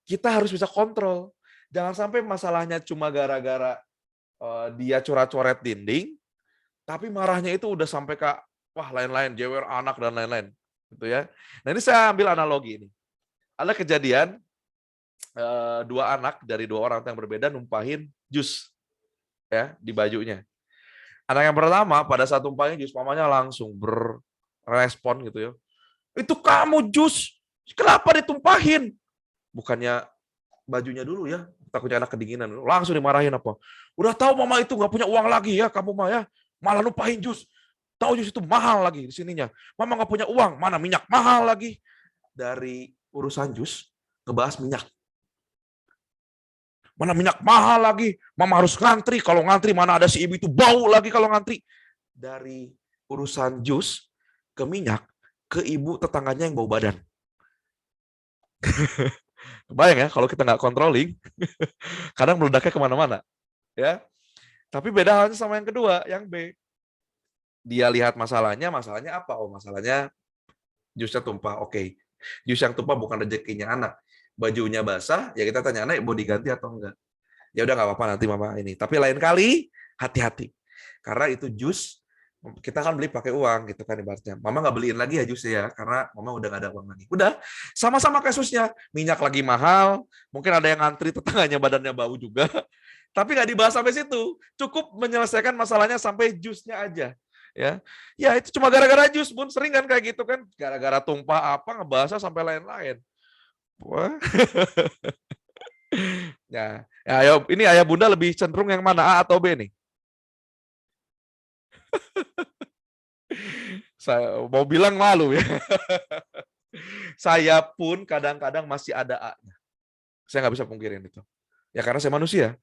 kita harus bisa kontrol. Jangan sampai masalahnya cuma gara-gara dia coret-coret dinding, tapi marahnya itu udah sampai ke wah lain-lain, jewer anak dan lain-lain, gitu ya. Nah ini saya ambil analogi ini. Ada kejadian dua anak dari dua orang yang berbeda numpahin jus ya di bajunya. Anak yang pertama pada saat tumpahin jus, mamanya langsung berrespon gitu ya. Itu kamu jus, kenapa ditumpahin? Bukannya bajunya dulu ya, takutnya anak kedinginan. Langsung dimarahin apa? Udah tahu mama itu nggak punya uang lagi ya kamu mah ya, malah numpahin jus. Tahu jus itu mahal lagi di sininya. Mama nggak punya uang, mana minyak mahal lagi. Dari urusan jus, ngebahas minyak. Mana minyak mahal lagi, mama harus ngantri. Kalau ngantri mana ada si ibu itu bau lagi kalau ngantri. Dari urusan jus ke minyak, ke ibu tetangganya yang bau badan. Kebayang ya kalau kita nggak controlling, kadang meledaknya kemana-mana. Ya, tapi beda halnya sama yang kedua, yang B. Dia lihat masalahnya apa? Oh masalahnya jusnya tumpah. Oke, jus yang tumpah bukan rezekinya anak. Bajunya basah, ya kita tanya anak mau diganti atau enggak. Ya udah nggak apa-apa nanti mama ini. Tapi lain kali hati-hati. Karena itu jus kita kan beli pakai uang gitu kan ibaratnya. Mama nggak beliin lagi ya jusnya ya karena mama udah nggak ada uang lagi. Udah sama-sama kasusnya. Minyak lagi mahal, mungkin ada yang ngantri tetangganya badannya bau juga. Tapi nggak dibahas sampai situ. Cukup menyelesaikan masalahnya sampai jusnya aja. Ya, ya itu cuma gara-gara jus, Bun. Sering kan kayak gitu kan, gara-gara tumpah apa ngebahasnya sampai lain-lain. Wah. Ya, ya, ayo ini ayah bunda lebih cenderung yang mana, A atau B nih? Saya mau bilang malu ya. Saya pun kadang-kadang masih ada A-nya. Saya nggak bisa pungkirin itu. Ya karena saya manusia.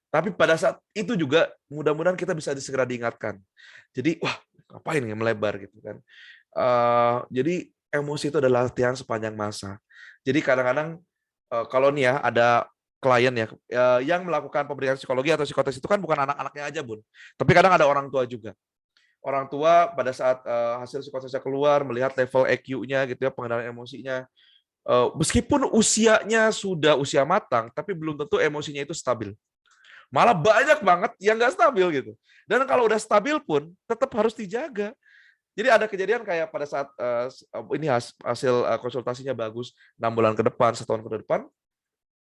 Tapi pada saat itu juga mudah-mudahan kita bisa segera diingatkan. Jadi wah ngapain ya melebar gitu kan. Jadi emosi itu adalah latihan sepanjang masa. Jadi kadang-kadang kalau nih ya ada klien ya yang melakukan pemberian psikologi atau psikotes itu kan bukan anak-anaknya aja Bun. Tapi kadang ada orang tua juga. Orang tua pada saat hasil psikotesnya keluar melihat level EQ-nya gitu ya, pengendalian emosinya. Meskipun usianya sudah usia matang, tapi belum tentu emosinya itu stabil. Malah banyak banget yang nggak stabil gitu. Dan kalau udah stabil pun tetap harus dijaga. Jadi ada kejadian kayak pada saat ini hasil konsultasinya bagus 6 bulan ke depan, 1 tahun ke depan,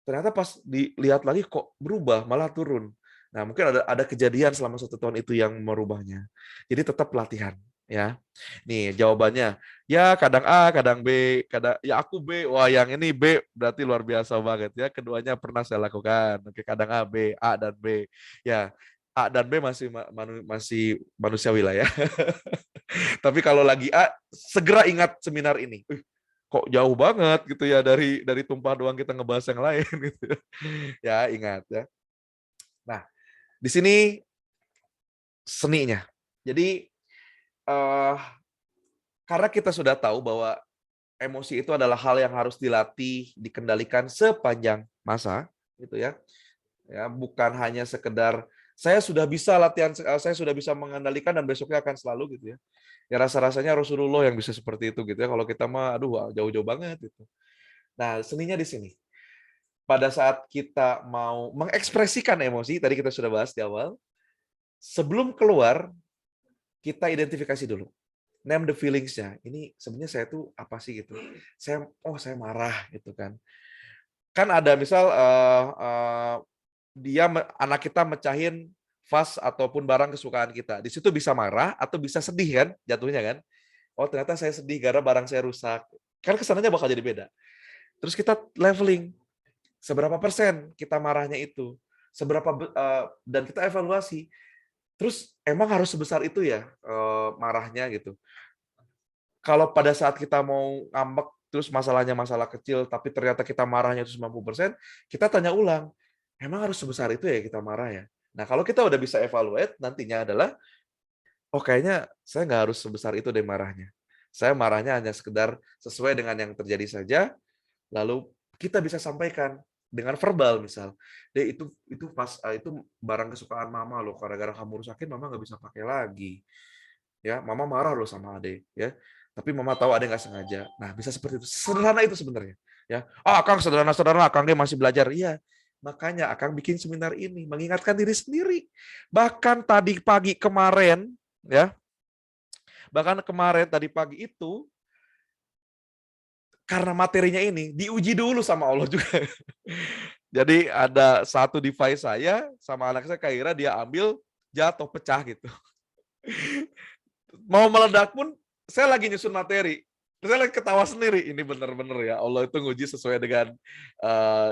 ternyata pas dilihat lagi kok berubah, malah turun. Nah mungkin ada kejadian selama 1 tahun itu yang merubahnya. Jadi tetap latihan. Ya, nih jawabannya ya kadang A, kadang B, kadang ya aku B. Wah yang ini B berarti luar biasa banget ya. Keduanya pernah saya lakukan. Oke kadang A dan B. Ya A dan B masih manusiawi lah ya. Tapi kalau lagi A, segera ingat seminar ini. Kok jauh banget gitu ya dari tumpah doang kita ngebahas yang lain gitu. Ya, ingat ya. Nah, di sini seninya. Jadi karena kita sudah tahu bahwa emosi itu adalah hal yang harus dilatih, dikendalikan sepanjang masa gitu ya. Ya, bukan hanya sekedar saya sudah bisa latihan, saya sudah bisa mengendalikan dan besoknya akan selalu gitu ya. Ya rasa-rasanya Rasulullah yang bisa seperti itu gitu ya. Kalau kita mah aduh jauh-jauh banget gitu. Nah, seninya di sini. Pada saat kita mau mengekspresikan emosi, tadi kita sudah bahas di awal, sebelum keluar kita identifikasi dulu. Name the feelings-nya. Ini sebenarnya saya tuh apa sih gitu. Saya marah gitu kan. Kan ada misal anak kita mecahin vas ataupun barang kesukaan kita. Di situ bisa marah atau bisa sedih kan jatuhnya kan. Oh ternyata saya sedih karena barang saya rusak. Kan kesannya bakal jadi beda. Terus kita leveling. Seberapa persen kita marahnya itu? Dan kita evaluasi. Terus emang harus sebesar itu ya marahnya gitu. Kalau pada saat kita mau ngambek terus masalahnya masalah kecil tapi ternyata kita marahnya itu 90%, kita tanya ulang. Emang harus sebesar itu ya kita marah ya? Nah, kalau kita udah bisa evaluate, nantinya adalah, oh kayaknya saya nggak harus sebesar itu deh marahnya. Saya marahnya hanya sekedar sesuai dengan yang terjadi saja, lalu kita bisa sampaikan dengan verbal misal. Deh itu barang kesukaan mama loh, gara-gara kamu rusakin mama nggak bisa pakai lagi. Ya, mama marah loh sama Ade, ya. Tapi mama tahu Ade nggak sengaja. Nah, bisa seperti itu. Sederhana itu sebenarnya. Ya, Akang sederhana-sederhana, Akang dia masih belajar. Iya, makanya Akang bikin seminar ini mengingatkan diri sendiri. Bahkan tadi pagi kemarin, ya, bahkan kemarin tadi pagi itu karena materinya ini diuji dulu sama Allah juga. Jadi ada satu device saya sama anak saya Kaira dia ambil jatuh pecah gitu. Mau meledak pun saya lagi nyusun materi. Saya lagi ketawa sendiri. Ini benar-benar ya Allah itu nguji sesuai dengan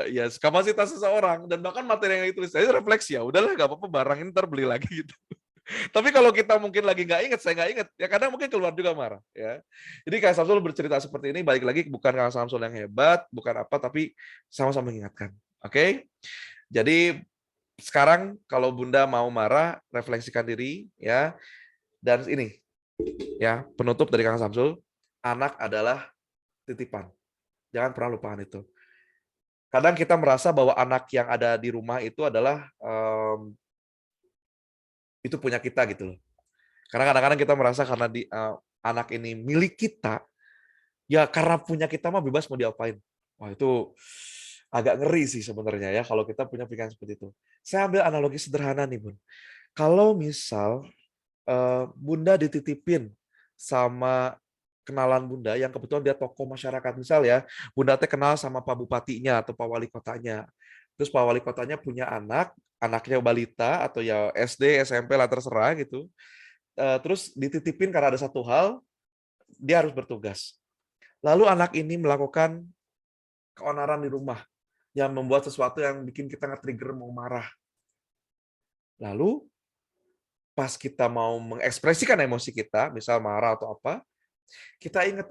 ya kapasitas seseorang dan bahkan materi yang ditulis saya refleksi ya udahlah nggak apa-apa barang ini ntar beli lagi gitu. Tapi kalau kita mungkin lagi nggak ingat, saya nggak ingat, ya kadang mungkin keluar juga marah. Ya. Jadi Kang Samsul bercerita seperti ini, balik lagi bukan Kang Samsul yang hebat, bukan apa, tapi sama-sama mengingatkan. Oke? Jadi sekarang kalau Bunda mau marah, refleksikan diri, ya. Dan ini, ya penutup dari Kang Samsul, anak adalah titipan. Jangan pernah lupakan itu. Kadang kita merasa bahwa anak yang ada di rumah itu adalah itu punya kita gitu loh. Karena kadang-kadang kita merasa karena anak ini milik kita, ya karena punya kita mah bebas mau diapain. Wah itu agak ngeri sih sebenarnya ya kalau kita punya pikiran seperti itu. Saya ambil analogi sederhana nih Bun. Kalau misal Bunda dititipin sama kenalan Bunda yang kebetulan dia tokoh masyarakat. Misal ya, Bunda teh kenal sama Pak Bupatinya atau Pak Wali Kotanya. Terus Pak Wali Kotanya punya anak, anaknya balita atau ya SD, SMP lah terserah gitu. Terus dititipin karena ada satu hal, dia harus bertugas. Lalu anak ini melakukan keonaran di rumah yang membuat sesuatu yang bikin kita nge-trigger mau marah. Lalu pas kita mau mengekspresikan emosi kita, misal marah atau apa, kita ingat,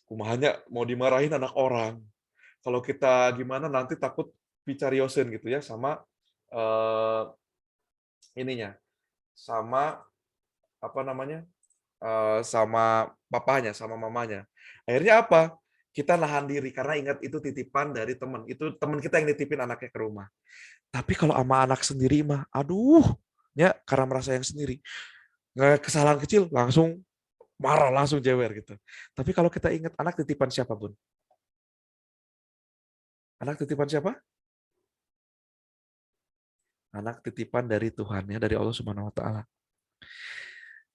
kumahanya mau dimarahin anak orang. Kalau kita gimana nanti takut picariosen gitu ya sama ininya, sama apa namanya, sama papanya, sama mamanya. Akhirnya apa? Kita nahan diri karena ingat itu titipan dari teman. Itu teman kita yang nitipin anaknya ke rumah. Tapi kalau sama anak sendiri mah, aduh, ya karena merasa yang sendiri. Nggak kesalahan kecil langsung marah, langsung jewer gitu. Tapi kalau kita ingat anak titipan siapa, Bun? Anak titipan siapa? Anak titipan dari Tuhan ya, dari Allah Subhanahu wa taala.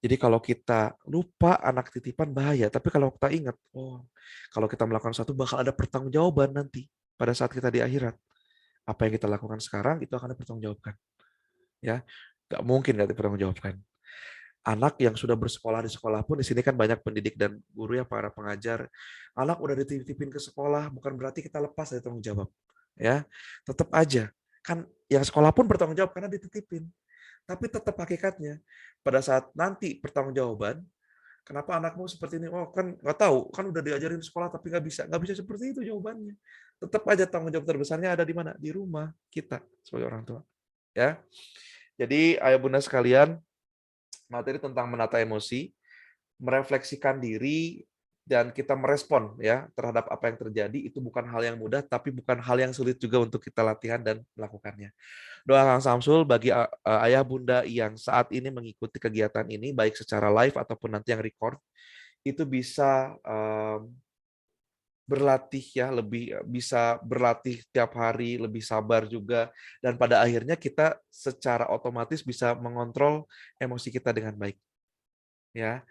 Jadi kalau kita lupa anak titipan bahaya, tapi kalau kita ingat, oh, kalau kita melakukan sesuatu bakal ada pertanggungjawaban nanti pada saat kita di akhirat. Apa yang kita lakukan sekarang itu akan dipertanggungjawabkan. Ya, nggak mungkin nggak dipertanggungjawabkan. Anak yang sudah bersekolah di sekolah pun di sini kan banyak pendidik dan guru ya para pengajar. Anak udah dititipin ke sekolah bukan berarti kita lepas dari tanggung jawab. Ya, tetap aja kan yang sekolah pun bertanggung jawab karena dititipin. Tapi tetap hakikatnya pada saat nanti pertanggungjawaban, kenapa anakmu seperti ini? Oh kan nggak tahu, kan udah diajarin di sekolah tapi nggak bisa seperti itu jawabannya. Tetap aja tanggung jawab terbesarnya ada di mana? Di rumah kita sebagai orang tua. Ya, jadi ayah bunda sekalian, materi tentang menata emosi, merefleksikan diri dan kita merespon ya terhadap apa yang terjadi itu bukan hal yang mudah tapi bukan hal yang sulit juga untuk kita latihan dan melakukannya. Doa Kang Samsul bagi ayah bunda yang saat ini mengikuti kegiatan ini baik secara live ataupun nanti yang record itu bisa berlatih ya lebih bisa berlatih tiap hari lebih sabar juga dan pada akhirnya kita secara otomatis bisa mengontrol emosi kita dengan baik ya.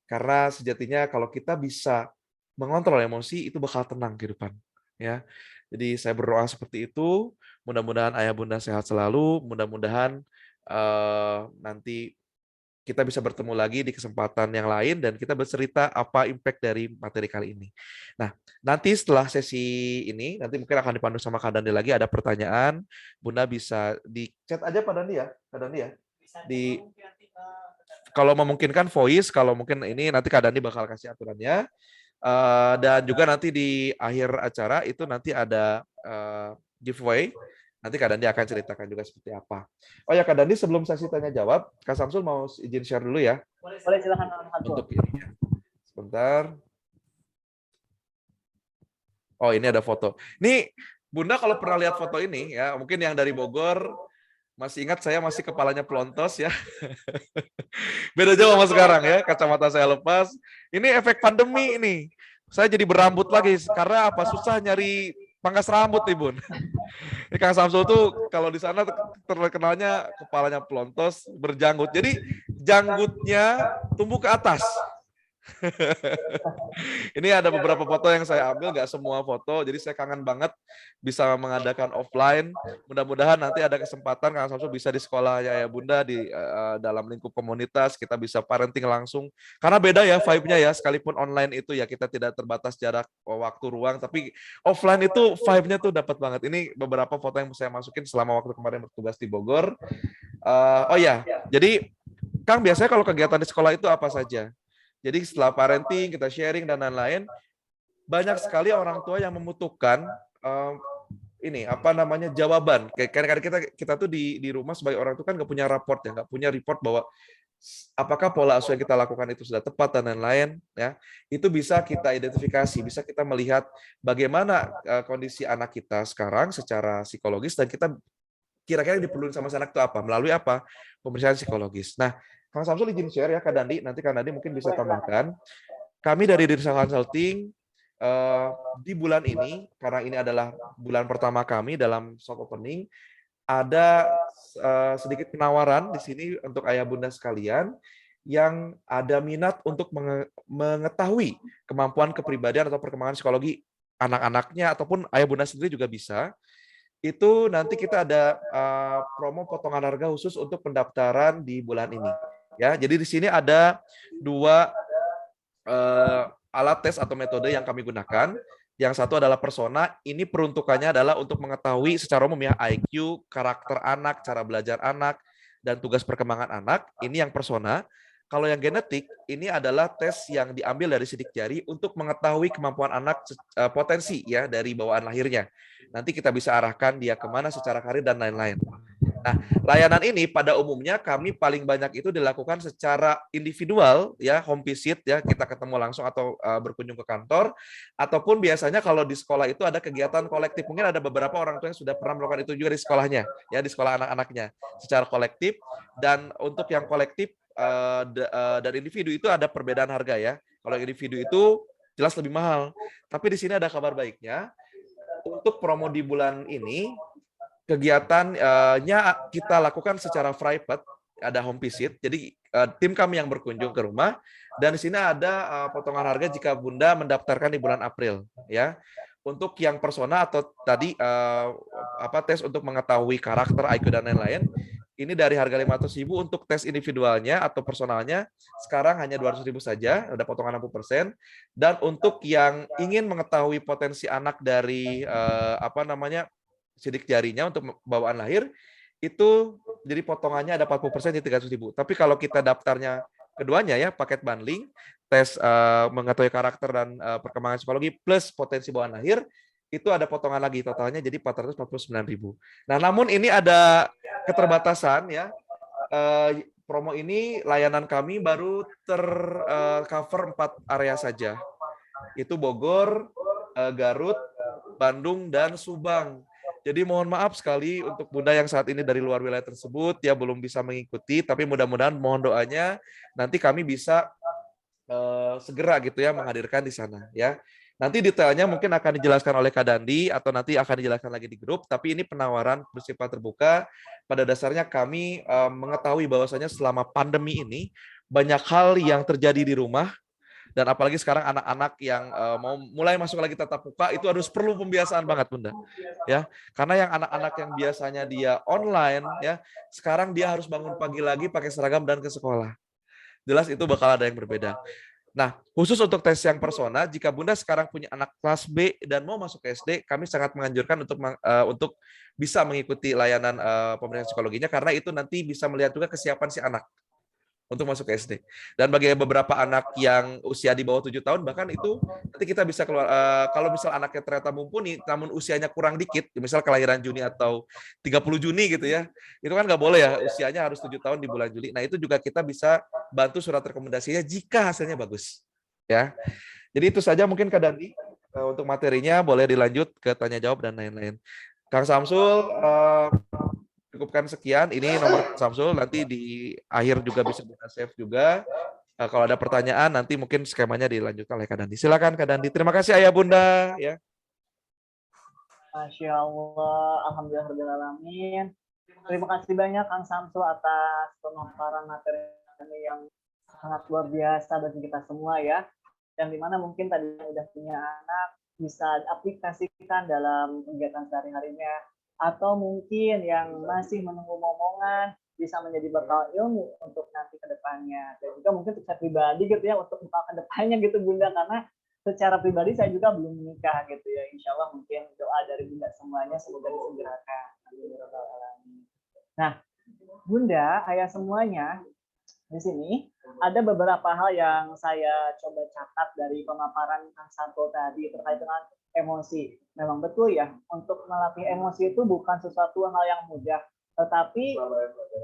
Karena sejatinya kalau kita bisa mengontrol emosi, itu bakal tenang kehidupan. Ya, jadi saya berdoa seperti itu. Mudah-mudahan ayah bunda sehat selalu. Mudah-mudahan nanti kita bisa bertemu lagi di kesempatan yang lain dan kita bercerita apa impact dari materi kali ini. Nah, nanti setelah sesi ini, nanti mungkin akan dipandu sama Kak Dandi lagi. Ada pertanyaan, Bunda bisa di chat aja Pak Dandi ya, Kak Dandi ya. Di kalau memungkinkan voice, kalau mungkin ini nanti Kak Dandi bakal kasih aturannya. Dan juga nanti di akhir acara itu nanti ada giveaway. Nanti Kak Dandi akan ceritakan juga seperti apa. Oh ya Kak Dandi sebelum sesi tanya jawab, Kak Samsul mau izin share dulu ya. Boleh silakan Untuk ini ya. Sebentar. Oh ini ada foto. Ini Bunda kalau pernah lihat foto ini ya, mungkin yang dari Bogor Masih ingat saya masih kepalanya pelontos ya. Beda jauh sama sekarang ya, kacamata saya lepas. Ini efek pandemi ini. Saya jadi berambut lagi karena apa? Susah nyari pangkas rambut nih, Bun. Ini Kang Samsul tuh kalau di sana terkenalnya kepalanya pelontos, berjanggut. Jadi janggutnya tumbuh ke atas. Ini ada beberapa foto yang saya ambil, nggak semua foto, jadi saya kangen banget bisa mengadakan offline. Mudah-mudahan nanti ada kesempatan Kang Samsul bisa di sekolahnya ya Bunda, di dalam lingkup komunitas, kita bisa parenting langsung. Karena beda ya vibe-nya ya, sekalipun online itu ya kita tidak terbatas jarak waktu ruang, tapi offline itu vibe-nya tuh dapat banget. Ini beberapa foto yang saya masukin selama waktu kemarin bertugas di Bogor. Oh ya, jadi Kang biasanya kalau kegiatan di sekolah itu apa saja? Jadi setelah parenting, kita sharing dan lain-lain, banyak sekali orang tua yang membutuhkan ini apa namanya jawaban. Kayak kadang-kadang kita tuh di rumah sebagai orang tua kan nggak punya raport ya, nggak punya report bahwa apakah pola asuh yang kita lakukan itu sudah tepat dan lain-lain ya. Itu bisa kita identifikasi, bisa kita melihat bagaimana kondisi anak kita sekarang secara psikologis dan kita kira-kira diperlukan sama anak itu apa, melalui apa? Pemeriksaan psikologis. Nah, Kang Samsul izin share ya Kak Dandi, nanti Kak Dandi mungkin bisa tambahkan. Kami dari Dirsa Consulting di bulan ini, karena ini adalah bulan pertama kami dalam soft opening, ada sedikit penawaran di sini untuk ayah bunda sekalian yang ada minat untuk mengetahui kemampuan kepribadian atau perkembangan psikologi anak-anaknya ataupun ayah bunda sendiri juga bisa. Itu nanti kita ada promo potongan harga khusus untuk pendaftaran di bulan ini. Ya, jadi di sini ada 2 alat tes atau metode yang kami gunakan. Yang satu adalah persona, ini peruntukannya adalah untuk mengetahui secara umum ya IQ, karakter anak, cara belajar anak, dan tugas perkembangan anak. Ini yang persona. Kalau yang genetik, ini adalah tes yang diambil dari sidik jari untuk mengetahui kemampuan anak potensi ya dari bawaan lahirnya. Nanti kita bisa arahkan dia kemana secara karir dan lain-lain. Nah, layanan ini pada umumnya kami paling banyak itu dilakukan secara individual ya, home visit ya, kita ketemu langsung atau berkunjung ke kantor, ataupun biasanya kalau di sekolah itu ada kegiatan kolektif. Mungkin ada beberapa orang tua yang sudah pernah melakukan itu juga di sekolahnya, ya di sekolah anak-anaknya secara kolektif. Dan untuk yang kolektif dan individu itu ada perbedaan harga ya. Kalau individu itu jelas lebih mahal. Tapi di sini ada kabar baiknya. Untuk promo di bulan ini kegiatannya kita lakukan secara private, ada home visit. Jadi tim kami yang berkunjung ke rumah dan di sini ada potongan harga jika Bunda mendaftarkan di bulan April ya. Untuk yang persona atau tadi tes untuk mengetahui karakter, IQ dan lain-lain, ini dari harga 500.000 untuk tes individualnya atau personalnya sekarang hanya 200.000 saja, ada potongan 60%. Dan untuk yang ingin mengetahui potensi anak dari sidik jarinya untuk bawaan lahir, itu jadi potongannya ada 40% di 300.000. Tapi kalau kita daftarnya keduanya ya, paket bundling, tes mengetahui karakter dan perkembangan psikologi plus potensi bawaan lahir, itu ada potongan lagi totalnya jadi 449.000. Nah, namun ini ada keterbatasan ya. Promo ini layanan kami baru tercover 4 area saja. Itu Bogor, Garut, Bandung, dan Subang. Jadi mohon maaf sekali untuk Bunda yang saat ini dari luar wilayah tersebut ya belum bisa mengikuti, tapi mudah-mudahan mohon doanya nanti kami bisa segera gitu ya menghadirkan di sana ya. Nanti detailnya mungkin akan dijelaskan oleh Kak Dandi atau nanti akan dijelaskan lagi di grup, tapi ini penawaran bersifat terbuka. Pada dasarnya kami mengetahui bahwasanya selama pandemi ini banyak hal yang terjadi di rumah. Dan apalagi sekarang anak-anak yang mau mulai masuk lagi tatap muka itu harus perlu pembiasaan banget Bunda. Ya, karena yang anak-anak yang biasanya dia online ya, sekarang dia harus bangun pagi lagi pakai seragam dan ke sekolah. Jelas itu bakal ada yang berbeda. Nah, khusus untuk tes yang persona, jika Bunda sekarang punya anak kelas B dan mau masuk ke SD, kami sangat menganjurkan untuk bisa mengikuti layanan pemeriksaan psikologinya karena itu nanti bisa melihat juga kesiapan si anak untuk masuk ke SD. Dan bagi beberapa anak yang usia di bawah 7 tahun, bahkan itu nanti kita bisa keluar, kalau misal anaknya ternyata mumpuni, namun usianya kurang dikit, misal kelahiran Juni atau 30 Juni gitu ya, itu kan nggak boleh ya, usianya harus 7 tahun di bulan Juli. Nah itu juga kita bisa bantu surat rekomendasinya jika hasilnya bagus. Ya, jadi itu saja mungkin Kak Dandi, untuk materinya boleh dilanjut ke tanya jawab dan lain-lain. Kang Samsul, cukupkan sekian. Ini nomor Samsul, nanti di akhir juga bisa Bunda save juga. Kalau ada pertanyaan nanti mungkin skemanya dilanjutkan oleh Kak Dandi. Silakan Kak Dandi. Terima kasih Ayah Bunda ya. Masya Allah, alhamdulillahirobbilalamin. Terima kasih banyak Kang Samsul atas pemaparan materi yang sangat luar biasa bagi kita semua ya. Yang dimana mungkin tadi udah punya anak bisa aplikasikan dalam kegiatan sehari-harinya, atau mungkin yang masih menunggu momongan bisa menjadi bekal ilmu untuk nanti ke depannya. Dan juga mungkin untuk saya pribadi gitu ya, untuk bekal ke depannya gitu Bunda, karena secara pribadi saya juga belum menikah gitu ya. Insya Allah mungkin doa dari Bunda semuanya semoga disegerakan. Nah, Bunda, ayah semuanya, di sini ada beberapa hal yang saya coba catat dari pemaparan Kang Santo tadi terkait dengan emosi. Memang betul ya, untuk melatih emosi itu bukan sesuatu hal yang mudah, tetapi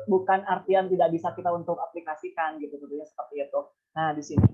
bukan artian tidak bisa kita untuk aplikasikan gitu, tentunya seperti itu. Nah, di sini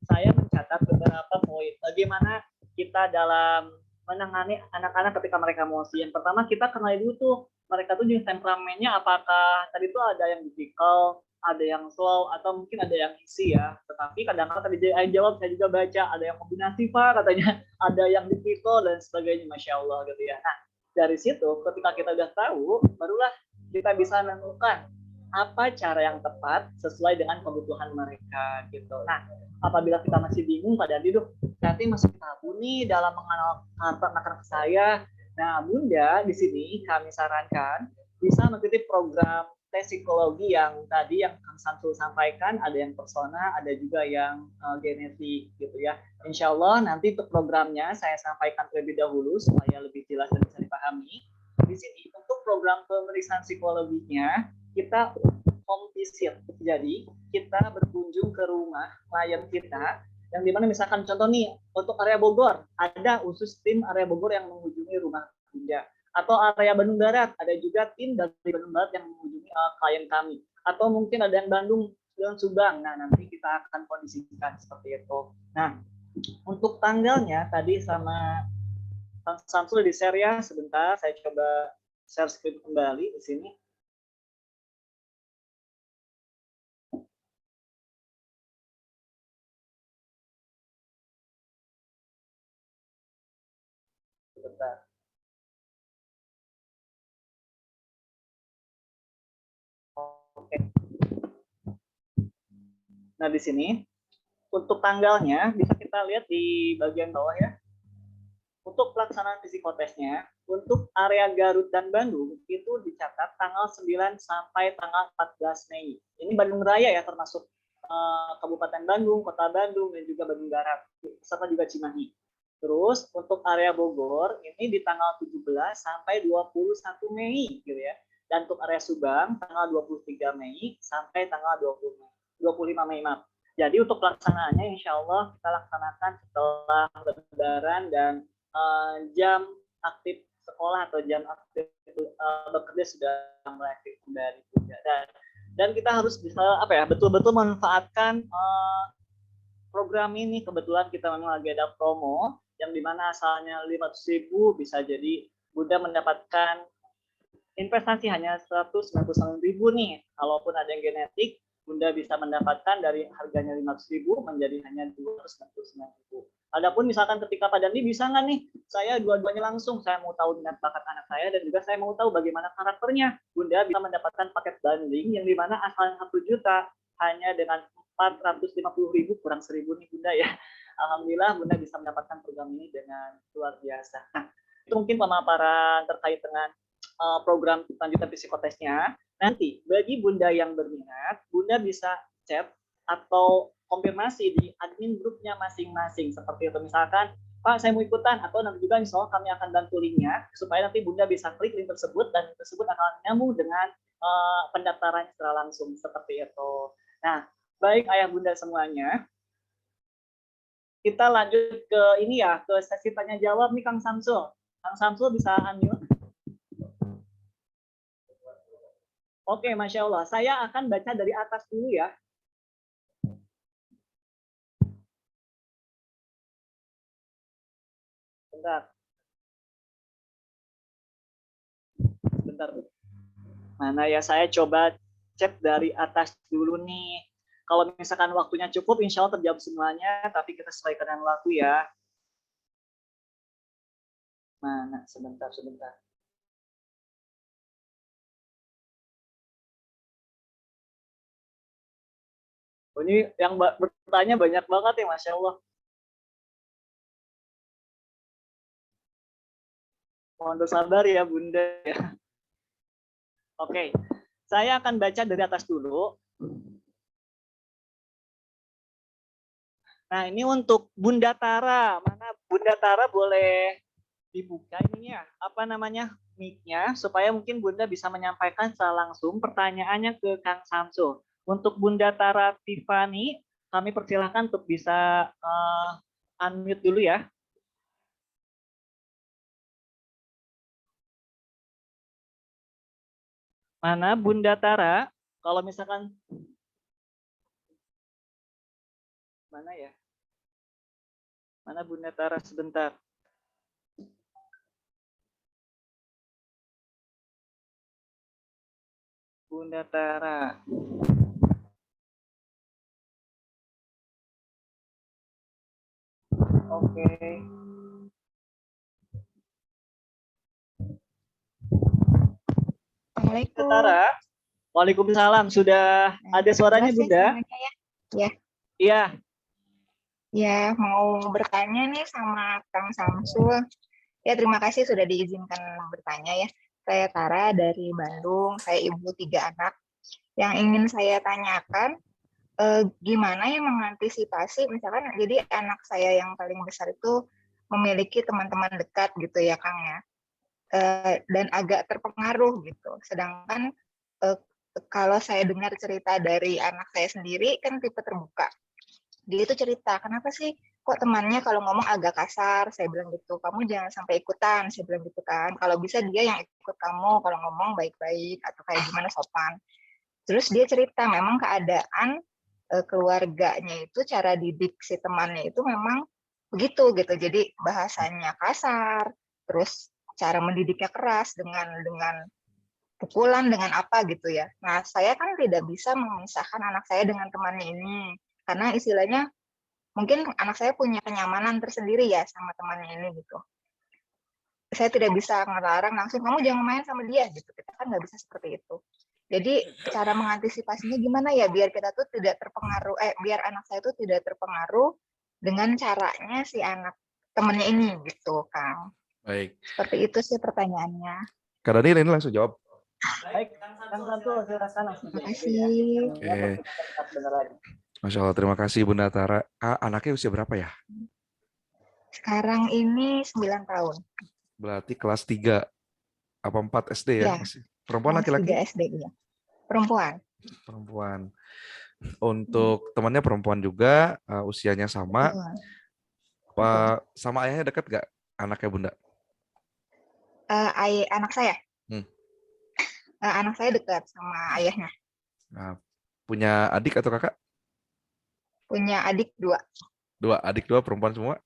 saya mencatat beberapa poin bagaimana kita dalam menangani anak-anak ketika mereka emosi. Yang pertama, kita kenali dulu tuh mereka tuh jenis temperamennya, apakah tadi tuh ada yang difficult, ada yang slow, atau mungkin ada yang easy ya. Tetapi kadang-kadang tadi saya jawab, saya juga baca ada yang kombinasi Pak katanya, ada yang difficult dan sebagainya, Masya Allah gitu ya. Nah, dari situ ketika kita udah tahu, barulah kita bisa menentukan apa cara yang tepat sesuai dengan kebutuhan mereka gitu. Nah, apabila kita masih bingung pada hidup, nanti masih tabu nih dalam mengenal karakter anak saya. Nah, Bunda di sini kami sarankan bisa mengikuti program tes psikologi yang tadi yang Kang Samsul sampaikan, ada yang persona, ada juga yang genetik gitu ya. Insya Allah nanti untuk programnya saya sampaikan terlebih dahulu supaya lebih jelas dan bisa dipahami. Di sini untuk program pemeriksaan psikologinya kita home visit. Jadi kita berkunjung ke rumah klien kita yang dimana misalkan contoh nih untuk area Bogor ada khusus tim area Bogor yang mengunjungi rumah Bunda, atau area Bandung Barat ada juga tim dari Bandung Barat yang mengunjungi klien kami, atau mungkin ada yang Bandung dan Subang. Nah, nanti kita akan kondisikan seperti itu. Nah, untuk tanggalnya tadi sama Kang Samsul di share ya, sebentar saya coba share screen kembali di sini. Sebentar. Oke. Nah, di sini untuk tanggalnya bisa kita lihat di bagian bawah ya. Untuk pelaksanaan psikotesnya, untuk area Garut dan Bandung itu dicatat tanggal 9 sampai tanggal 14 Mei. Ini Bandung Raya ya, termasuk Kabupaten Bandung, Kota Bandung, dan juga Bandung Barat, serta juga Cimahi. Terus untuk area Bogor ini di tanggal 17 sampai 21 Mei gitu ya. Dan untuk area Subang tanggal 23 Mei sampai tanggal 25 Mei, maaf. Jadi untuk pelaksanaannya insya Allah kita laksanakan setelah Lebaran dan jam aktif sekolah atau jam aktif bekerja sudah mulai aktif kembali juga. Dan kita harus bisa betul-betul memanfaatkan program ini. Kebetulan kita memang lagi ada promo yang dimana asalnya 500.000 bisa jadi Bunda mendapatkan investasi hanya 199.000 nih. Kalaupun ada yang genetik, Bunda bisa mendapatkan dari harganya 500.000 menjadi hanya 299.000. Adapun misalkan ketika Pak Dandi bisa nggak nih, saya dua-duanya langsung, saya mau tahu minat bakat anak saya dan juga saya mau tahu bagaimana karakternya. Bunda bisa mendapatkan paket bundling yang dimana asalnya 1 juta hanya dengan 450.000 kurang 1.000 nih Bunda ya. Alhamdulillah Bunda bisa mendapatkan program ini dengan luar biasa. Nah, itu mungkin pemaparan terkait dengan program lanjutan psikotesnya. Nanti bagi Bunda yang berminat, Bunda bisa chat atau konfirmasi di admin grupnya masing-masing. Seperti itu, misalkan, Pak saya mau ikutan, atau nanti juga insya Allah kami akan bantu linknya, supaya nanti Bunda bisa klik link tersebut, dan link tersebut akan nyambung dengan pendaftaran secara langsung, seperti itu. Nah, baik ayah Bunda semuanya, kita lanjut ke ini ya, ke sesi tanya jawab nih Kang Samsul. Kang Samsul bisa unmute. Oke, Masya Allah. Saya akan baca dari atas dulu ya. Bentar. sebentar. Mana ya, saya coba cek dari atas dulu nih. Kalau misalkan waktunya cukup, insya Allah terjawab semuanya, tapi kita sesuaikan dengan waktu ya. Mana, sebentar. Oh, ini yang bertanya banyak banget ya, Masya Allah. Mohon bersabar ya, Bunda. Oke, saya akan baca dari atas dulu. Nah, ini untuk Bunda Tara. Mana Bunda Tara boleh dibuka ininya, apa namanya, mic-nya, supaya mungkin Bunda bisa menyampaikan secara langsung pertanyaannya ke Kang Samsul. Untuk Bunda Tara Tiffany, kami persilahkan untuk bisa unmute dulu ya. Mana Bunda Tara? Kalau misalkan mana ya? Mana Bunda Tara, sebentar. Bunda Tara. Oke. Assalamualaikum. Bunda Tara. Waalaikumsalam. Sudah ada suaranya, Jelas ya Bunda? suaranya ya? Ya. Iya. Ya, mau bertanya nih sama Kang Samsul. Ya, terima kasih sudah diizinkan bertanya ya. Saya Tara dari Bandung, saya ibu 3 anak. Yang ingin saya tanyakan, gimana ya mengantisipasi, misalkan jadi anak saya yang paling besar itu memiliki teman-teman dekat gitu ya Kang ya. Dan agak terpengaruh gitu. Sedangkan kalau saya dengar cerita dari anak saya sendiri kan tipe terbuka. Dia itu cerita, kenapa sih kok temannya kalau ngomong agak kasar, saya bilang gitu, kamu jangan sampai ikutan, saya bilang gitu kan. Kalau bisa dia yang ikut kamu kalau ngomong baik-baik atau kayak gimana sopan. Terus dia cerita memang keadaan keluarganya itu cara didik si temannya itu memang begitu gitu. Jadi bahasanya kasar, terus cara mendidiknya keras dengan pukulan dengan apa gitu ya. Nah, saya kan tidak bisa memisahkan anak saya dengan temannya ini. Karena istilahnya mungkin anak saya punya kenyamanan tersendiri ya sama temannya ini gitu. Saya tidak bisa ngelarang langsung, kamu jangan main sama dia gitu. Kita kan nggak bisa seperti itu. Jadi cara mengantisipasinya gimana ya biar kita tuh tidak terpengaruh, biar anak saya tuh tidak terpengaruh dengan caranya si anak temannya ini gitu, Kang. Baik. Seperti itu sih pertanyaannya. Kak Daniel ini langsung jawab. Baik, Kang Samsul, silakan langsung. Terima kasih. Oke. Masya Allah, terima kasih Bunda Tara. Anaknya usia berapa ya? Sekarang ini 9 tahun. Berarti kelas 3 apa 4 SD ya? Ya, Perempuan kelas laki-laki? 3 SD ya. Perempuan. Perempuan. Untuk temannya perempuan juga, usianya sama. Betul. Sama ayahnya dekat nggak anaknya Bunda? Anak saya. Anak saya dekat sama ayahnya. Nah, punya adik atau kakak? Punya adik 2. Adik 2 perempuan semua?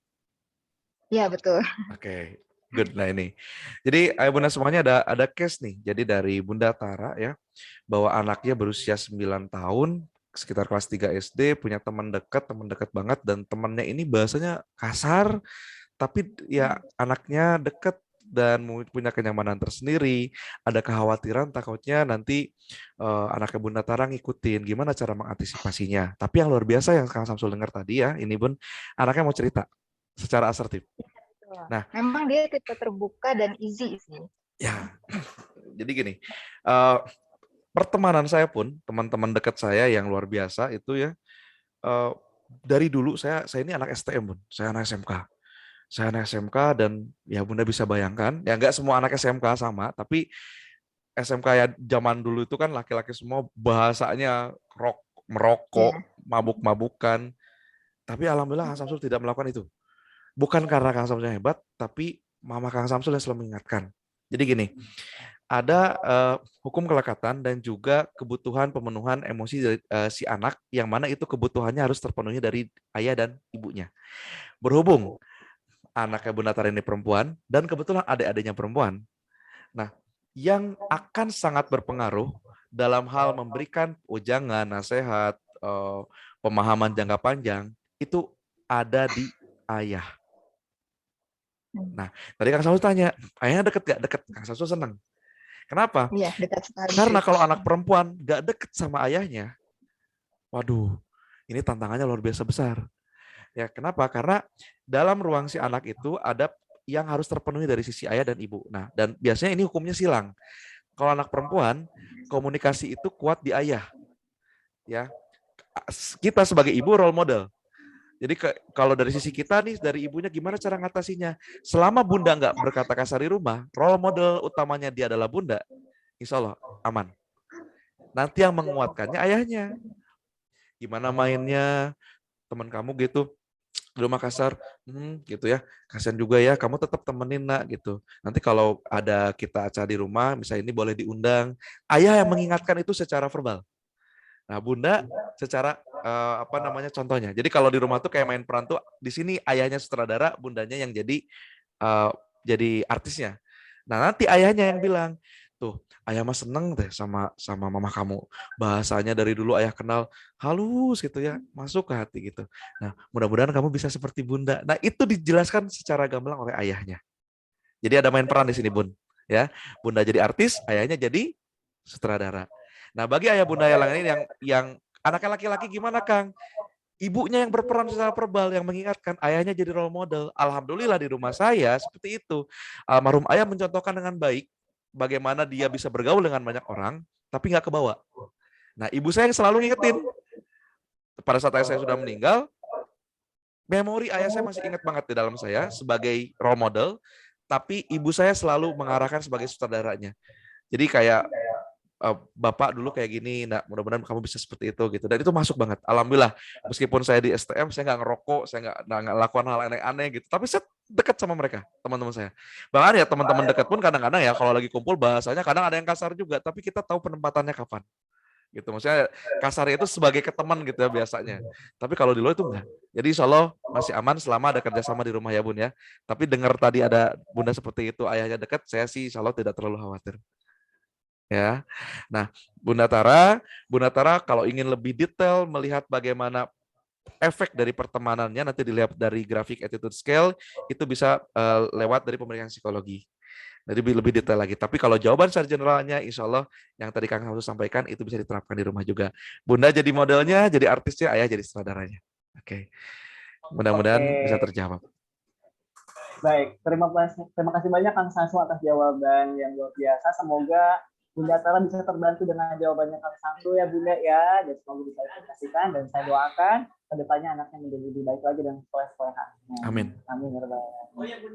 Iya, betul. Oke, good. Nah ini, jadi ayah bunda semuanya ada case nih. Jadi dari Bunda Tara ya, bahwa anaknya berusia 9 tahun, sekitar kelas 3 SD, punya teman dekat banget, dan temannya ini bahasanya kasar, tapi ya anaknya dekat dan punya kenyamanan tersendiri. Ada kekhawatiran takutnya nanti anaknya Bunda Tara ngikutin. Gimana cara mengantisipasinya? Tapi yang luar biasa yang Kang Samsul dengar tadi ya, ini Bun, anaknya mau cerita secara asertif. Nah, memang dia tipe terbuka dan easy sih. Ya, jadi gini, pertemanan saya pun, teman-teman dekat saya yang luar biasa itu ya, dari dulu saya ini anak STM, Bun. Saya anak SMK. Saya anak SMK dan ya Bunda bisa bayangkan, ya nggak semua anak SMK sama, tapi SMK ya zaman dulu itu kan laki-laki semua bahasanya merokok, mabuk-mabukan. Tapi alhamdulillah Kang Samsul tidak melakukan itu. Bukan karena Kang Samsul hebat, tapi Mama Kang Samsul yang selalu mengingatkan. Jadi gini, ada hukum kelekatan dan juga kebutuhan pemenuhan emosi dari si anak, yang mana itu kebutuhannya harus terpenuhi dari ayah dan ibunya. Berhubung anaknya Bunda Tara ini perempuan, dan kebetulan adik-adiknya perempuan. Nah, yang akan sangat berpengaruh dalam hal memberikan ujangan, nasihat, pemahaman jangka panjang itu ada di ayah. Nah, tadi Kang Samsul tanya, ayahnya deket gak? Deket. Kang Samsul senang. Kenapa? Iya, dekat sekali. Karena kalau anak perempuan gak deket sama ayahnya, waduh, ini tantangannya luar biasa besar. Ya, kenapa? Karena dalam ruang si anak itu ada yang harus terpenuhi dari sisi ayah dan ibu. Nah, dan biasanya ini hukumnya silang. Kalau anak perempuan, komunikasi itu kuat di ayah. Ya, kita sebagai ibu role model. Jadi kalau dari sisi kita nih, dari ibunya gimana cara ngatasinya? Selama bunda nggak berkata kasar di rumah, role model utamanya dia adalah bunda, insya Allah aman. Nanti yang menguatkannya ayahnya. Gimana mainnya, teman kamu gitu, di rumah kasar, gitu ya, kasihan juga ya, kamu tetap temenin nak gitu. Nanti kalau ada kita acara di rumah, misalnya ini boleh diundang, ayah yang mengingatkan itu secara verbal. Nah, bunda secara apa namanya contohnya. Jadi kalau di rumah tuh kayak main peran tuh di sini ayahnya sutradara, bundanya yang jadi artisnya. Nah, nanti ayahnya yang bilang, "Tuh, ayah mah seneng deh sama mama kamu. Bahasanya dari dulu ayah kenal halus gitu ya, masuk ke hati gitu. Nah, mudah-mudahan kamu bisa seperti bunda." Nah, itu dijelaskan secara gamblang oleh ayahnya. Jadi ada main peran di sini, Bun. Ya, bunda jadi artis, ayahnya jadi sutradara. Nah, bagi ayah bunda yang lain yang anaknya laki-laki gimana, Kang? Ibunya yang berperan secara verbal yang mengingatkan, ayahnya jadi role model. Alhamdulillah di rumah saya seperti itu. Almarhum ayah mencontohkan dengan baik bagaimana dia bisa bergaul dengan banyak orang, tapi nggak kebawa. Nah, ibu saya yang selalu ngingetin. Pada saat ayah saya sudah meninggal, memori ayah saya masih ingat banget di dalam saya sebagai role model, tapi ibu saya selalu mengarahkan sebagai sutradaranya. Jadi kayak Bapak dulu kayak gini, nah mudah-mudahan kamu bisa seperti itu gitu. Dan itu masuk banget. Alhamdulillah, meskipun saya di STM, saya nggak ngerokok, saya nggak lakukan hal aneh-aneh gitu. Tapi saya dekat sama mereka, teman-teman saya. Bahkan ya teman-teman dekat pun kadang-kadang ya kalau lagi kumpul bahasanya kadang ada yang kasar juga, tapi kita tahu penempatannya kapan. Gitu. Maksudnya kasarnya itu sebagai ke teman gitu ya biasanya. Tapi kalau di luar itu enggak. Jadi insya Allah masih aman selama ada kerjasama di rumah ya Bun ya. Tapi dengar tadi ada Bunda seperti itu, ayahnya dekat, saya sih insya Allah tidak terlalu khawatir. Ya. Nah, Bunda Tara kalau ingin lebih detail melihat bagaimana efek dari pertemanannya nanti dilihat dari grafik attitude scale itu bisa lewat dari pemeriksaan psikologi. Jadi lebih detail lagi. Tapi kalau jawaban secara generalnya, insya Allah yang tadi Kang Hamsu sampaikan itu bisa diterapkan di rumah juga. Bunda jadi modelnya, jadi artisnya, ayah jadi sutradaranya. Oke. Mudah-mudahan bisa terjawab. Baik, terima kasih banyak Kang Samsul atas jawaban yang luar biasa. Semoga Bunda Tara bisa terbantu dengan jawabannya Kang Samsul ya Bunda ya. Dan semoga bisa diaplikasikan dan saya doakan kedepannya anaknya menjadi lebih baik lagi dan soleh-solehan. Amin. Amin.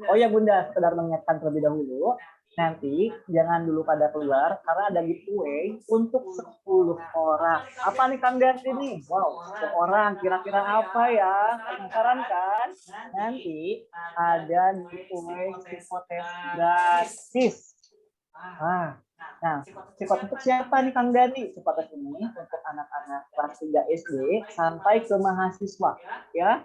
Oh ya Bunda, sekedar mengingatkan terlebih dahulu. Nanti jangan dulu pada keluar karena ada giveaway untuk 10 orang. Apa nih Kang Ganti nih? Wow, 10 orang. Kira-kira apa ya? Penasaran kan? Nanti ada giveaway psikotes gratis. Nah, psikotes untuk siapa nih Kang Ganti? Psikotes ini untuk anak-anak kelas 3 SD sampai ke mahasiswa ya.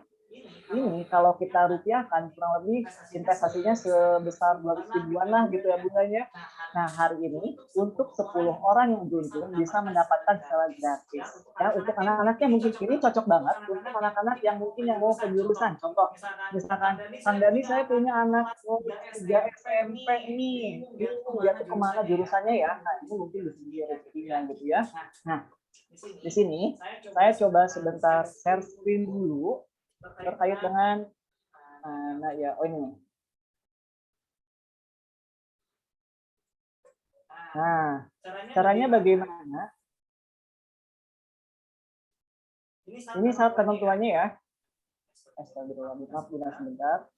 Ini kalau kita rupiahkan kurang lebih investasinya sebesar 200 ribuan lah gitu ya bundanya. Nah hari ini untuk 10 orang yang beruntung bisa mendapatkan secara gratis. Ya untuk anak-anaknya mungkin ini cocok banget untuk anak-anak yang mungkin yang mau ke jurusan. Contoh misalkan Kang Dani saya punya anak 3 SMP nih, dia tuh kemana jurusannya ya? Nah ini mungkin bisa jadi rezekinya gitu ya. Nah di sini saya coba sebentar share screen dulu terkait dengan nah ya ini. Nah, caranya bagaimana? Ini saat ketentuannya ya. Maaf sebentar.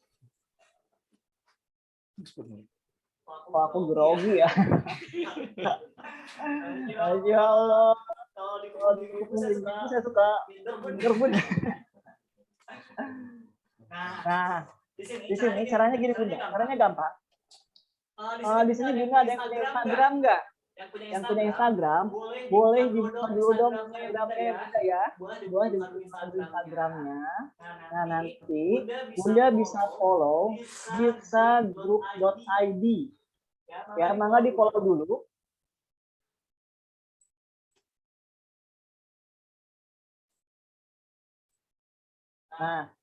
Oh, aku grogi ya. Ya Allah. Kalau di saya suka berbunyi. Nah, di sini caranya gini Bunda, caranya gampang. Di sini Bunda ada yang punya Instagram nggak? Yang punya Instagram, boleh dibuka dulu dong Instagramnya Bunda ya. Boleh dibuka Instagramnya. Nah nanti Bunda bisa follow gitsa.group.id Ya, mangga di follow dulu. Nah,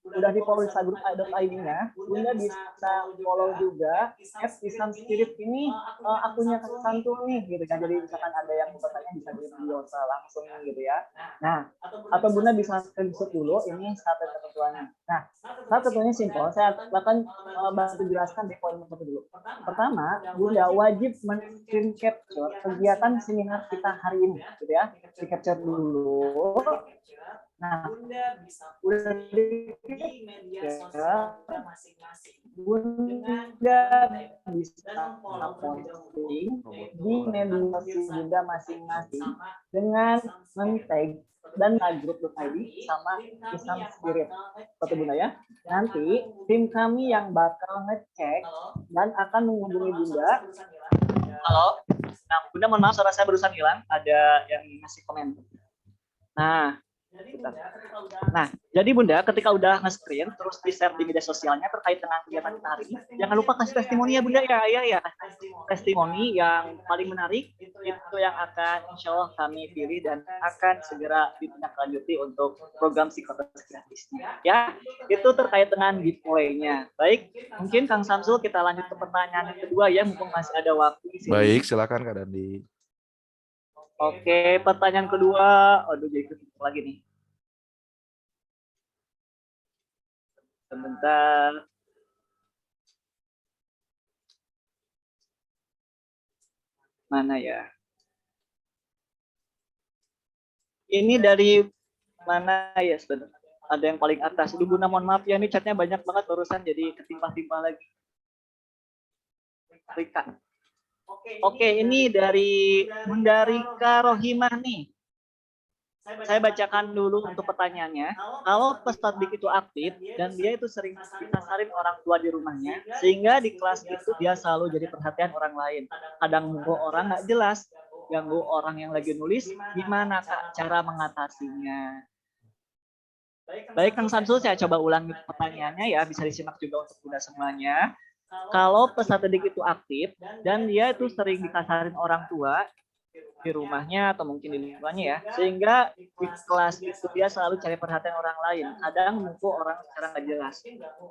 udah di follow Instagram id-nya, Bunda bisa follow juga @Islam Spirit ini, akunnya Kak Santul nih gitu kan. Jadi misalkan ada yang mau bertanya bisa di video langsung gitu ya. Nah, atau Bunda bisa screenshot dulu ini syarat ketentuannya. Nah, syarat ketentuannya simpel. Saya akan bantu jelaskan di poin satu dulu. Pertama, Bunda wajib men-screen capture kegiatan seminar kita hari ini gitu ya. Di capture dulu. Nah, Bunda bisa di media sosial masing-masing. Bunda bisa posting di media sosial Bunda masing-masing dengan men-tag dan grup.id sama Islam Spirit. Seperti Bunda ya. Nanti tim kami yang bakal ngecek dan akan menghubungi Bunda. Halo. Nah, Bunda mohon maaf suara saya barusan hilang. Ada yang ngasih komen. Nah, jadi Bunda ketika udah nge-screen terus di-share di media sosialnya terkait dengan kegiatan kita hari ini, jangan lupa kasih testimoni ya Bunda ya. Testimoni yang paling menarik itu yang akan insya Allah kami pilih dan akan segera ditindaklanjuti untuk program psikotes gratisnya. Ya, itu terkait dengan giveaway-nya. Baik, mungkin Kang Samsul kita lanjut ke pertanyaan yang kedua ya, mumpung masih ada waktu di sini. Baik, silakan Kak Dandi. Oke, pertanyaan kedua. Aduh, jadi ketutup lagi nih. Sebentar. Mana ya? Ini dari mana ya sebenarnya? Ada yang paling atas. Aduh, Bunda mohon maaf ya, ini chatnya banyak banget barusan jadi ketimpah-timpah lagi. Rika. Oke, ini dari Bunda Rika Rohimah nih. Saya bacakan dulu untuk pertanyaannya. Kalau peserta didik itu aktif dan dia itu sering dikasarin orang tua di rumahnya, sehingga di kelas itu dia selalu jadi perhatian orang lain. Kadang mukul orang nggak jelas, ganggu orang yang lagi nulis, gimana Kak cara mengatasinya? Baik Kang Samsul, saya coba ulangi pertanyaannya ya, bisa disimak juga untuk Bunda semuanya. Kalau peserta didik itu aktif dan dia itu sering dikasarin orang tua di rumahnya atau mungkin di lingkungannya ya, sehingga di kelas itu dia selalu cari perhatian orang lain, kadang mukul orang secara nggak jelas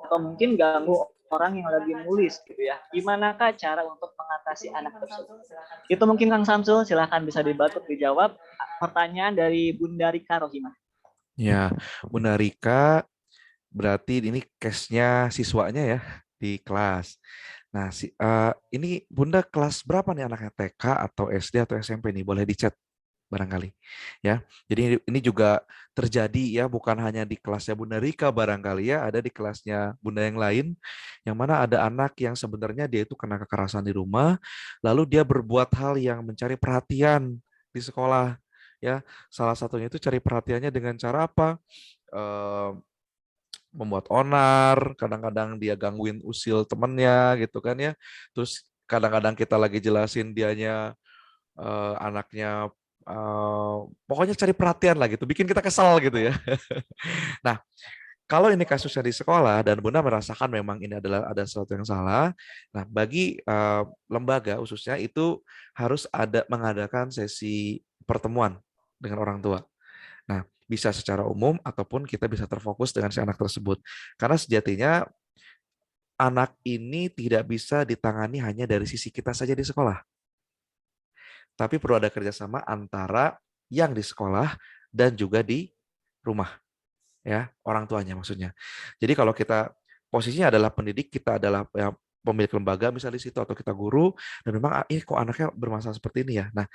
atau mungkin ganggu orang yang lagi nulis gitu ya. Gimana Kak cara untuk mengatasi anak tersebut? Itu mungkin Kang Samsul, silahkan bisa dibantu dijawab pertanyaan dari Bunda Rika Rohimah. Ya, Bunda Rika, berarti ini case-nya siswanya ya di kelas. Nah, ini Bunda kelas berapa nih anaknya, TK atau SD atau SMP nih? Boleh dicat barangkali ya. Jadi ini juga terjadi ya, bukan hanya di kelasnya Bunda Rika barangkali ya, ada di kelasnya Bunda yang lain, yang mana ada anak yang sebenarnya dia itu kena kekerasan di rumah, lalu dia berbuat hal yang mencari perhatian di sekolah ya. Salah satunya itu cari perhatiannya dengan cara apa? Membuat onar, kadang-kadang dia gangguin usil temennya gitu kan ya. Terus kadang-kadang kita lagi jelasin dianya anaknya pokoknya cari perhatian lah gitu, bikin kita kesal gitu ya. Nah, kalau ini kasusnya di sekolah dan Bunda merasakan memang ini adalah ada sesuatu yang salah, nah bagi lembaga khususnya itu harus ada mengadakan sesi pertemuan dengan orang tua. Nah, bisa secara umum ataupun kita bisa terfokus dengan si anak tersebut. Karena sejatinya anak ini tidak bisa ditangani hanya dari sisi kita saja di sekolah. Tapi perlu ada kerjasama antara yang di sekolah dan juga di rumah. Ya, orang tuanya maksudnya. Jadi kalau kita posisinya adalah pendidik, kita adalah ya, pemilik lembaga misalnya di situ atau kita guru, dan memang kok anaknya bermasalah seperti ini ya. Nah,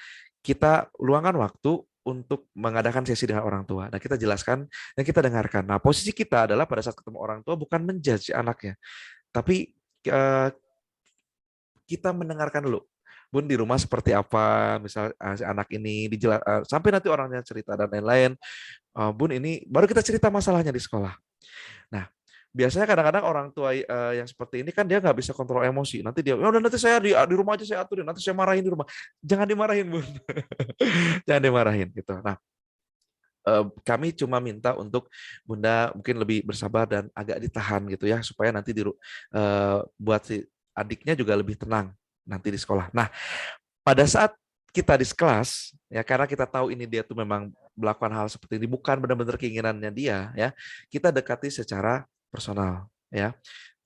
kita luangkan waktu untuk mengadakan sesi dengan orang tua. Nah, kita jelaskan dan kita dengarkan. Nah, posisi kita adalah pada saat ketemu orang tua bukan menjudge anaknya, tapi kita mendengarkan dulu. Bun di rumah seperti apa, misal si anak ini sampai nanti orangnya cerita dan lain-lain. Bun ini baru kita cerita masalahnya di sekolah. Nah, biasanya kadang-kadang orang tua yang seperti ini kan dia nggak bisa kontrol emosi. Nanti dia, udah nanti saya di rumah aja saya aturin, nanti saya marahin di rumah. Jangan dimarahin, Bun. Jangan dimarahin gitu. Nah, kami cuma minta untuk Bunda mungkin lebih bersabar dan agak ditahan gitu ya, supaya nanti buat si adiknya juga lebih tenang nanti di sekolah. Nah, pada saat kita di kelas, ya karena kita tahu ini dia tuh memang melakukan hal seperti ini bukan benar-benar keinginannya dia, ya kita dekati secara personal, ya.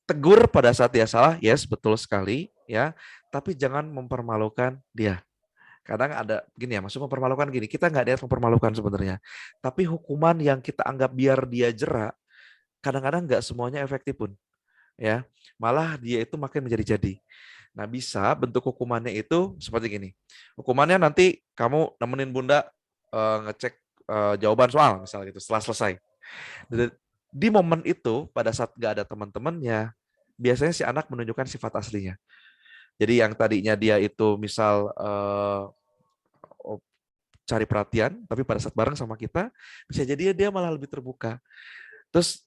Tegur pada saat dia salah, yes betul sekali, ya. Tapi jangan mempermalukan dia. Kadang ada gini ya, maksud mempermalukan gini, kita nggak niat mempermalukan sebenarnya. Tapi hukuman yang kita anggap biar dia jerak, kadang-kadang nggak semuanya efektif pun, ya. Malah dia itu makin menjadi-jadi. Nah, bisa bentuk hukumannya itu seperti gini. Hukumannya nanti kamu nemenin Bunda ngecek jawaban soal misalnya gitu setelah selesai. Di momen itu pada saat nggak ada teman-temannya, biasanya si anak menunjukkan sifat aslinya. Jadi yang tadinya dia itu misal cari perhatian, tapi pada saat bareng sama kita, bisa jadi dia malah lebih terbuka. Terus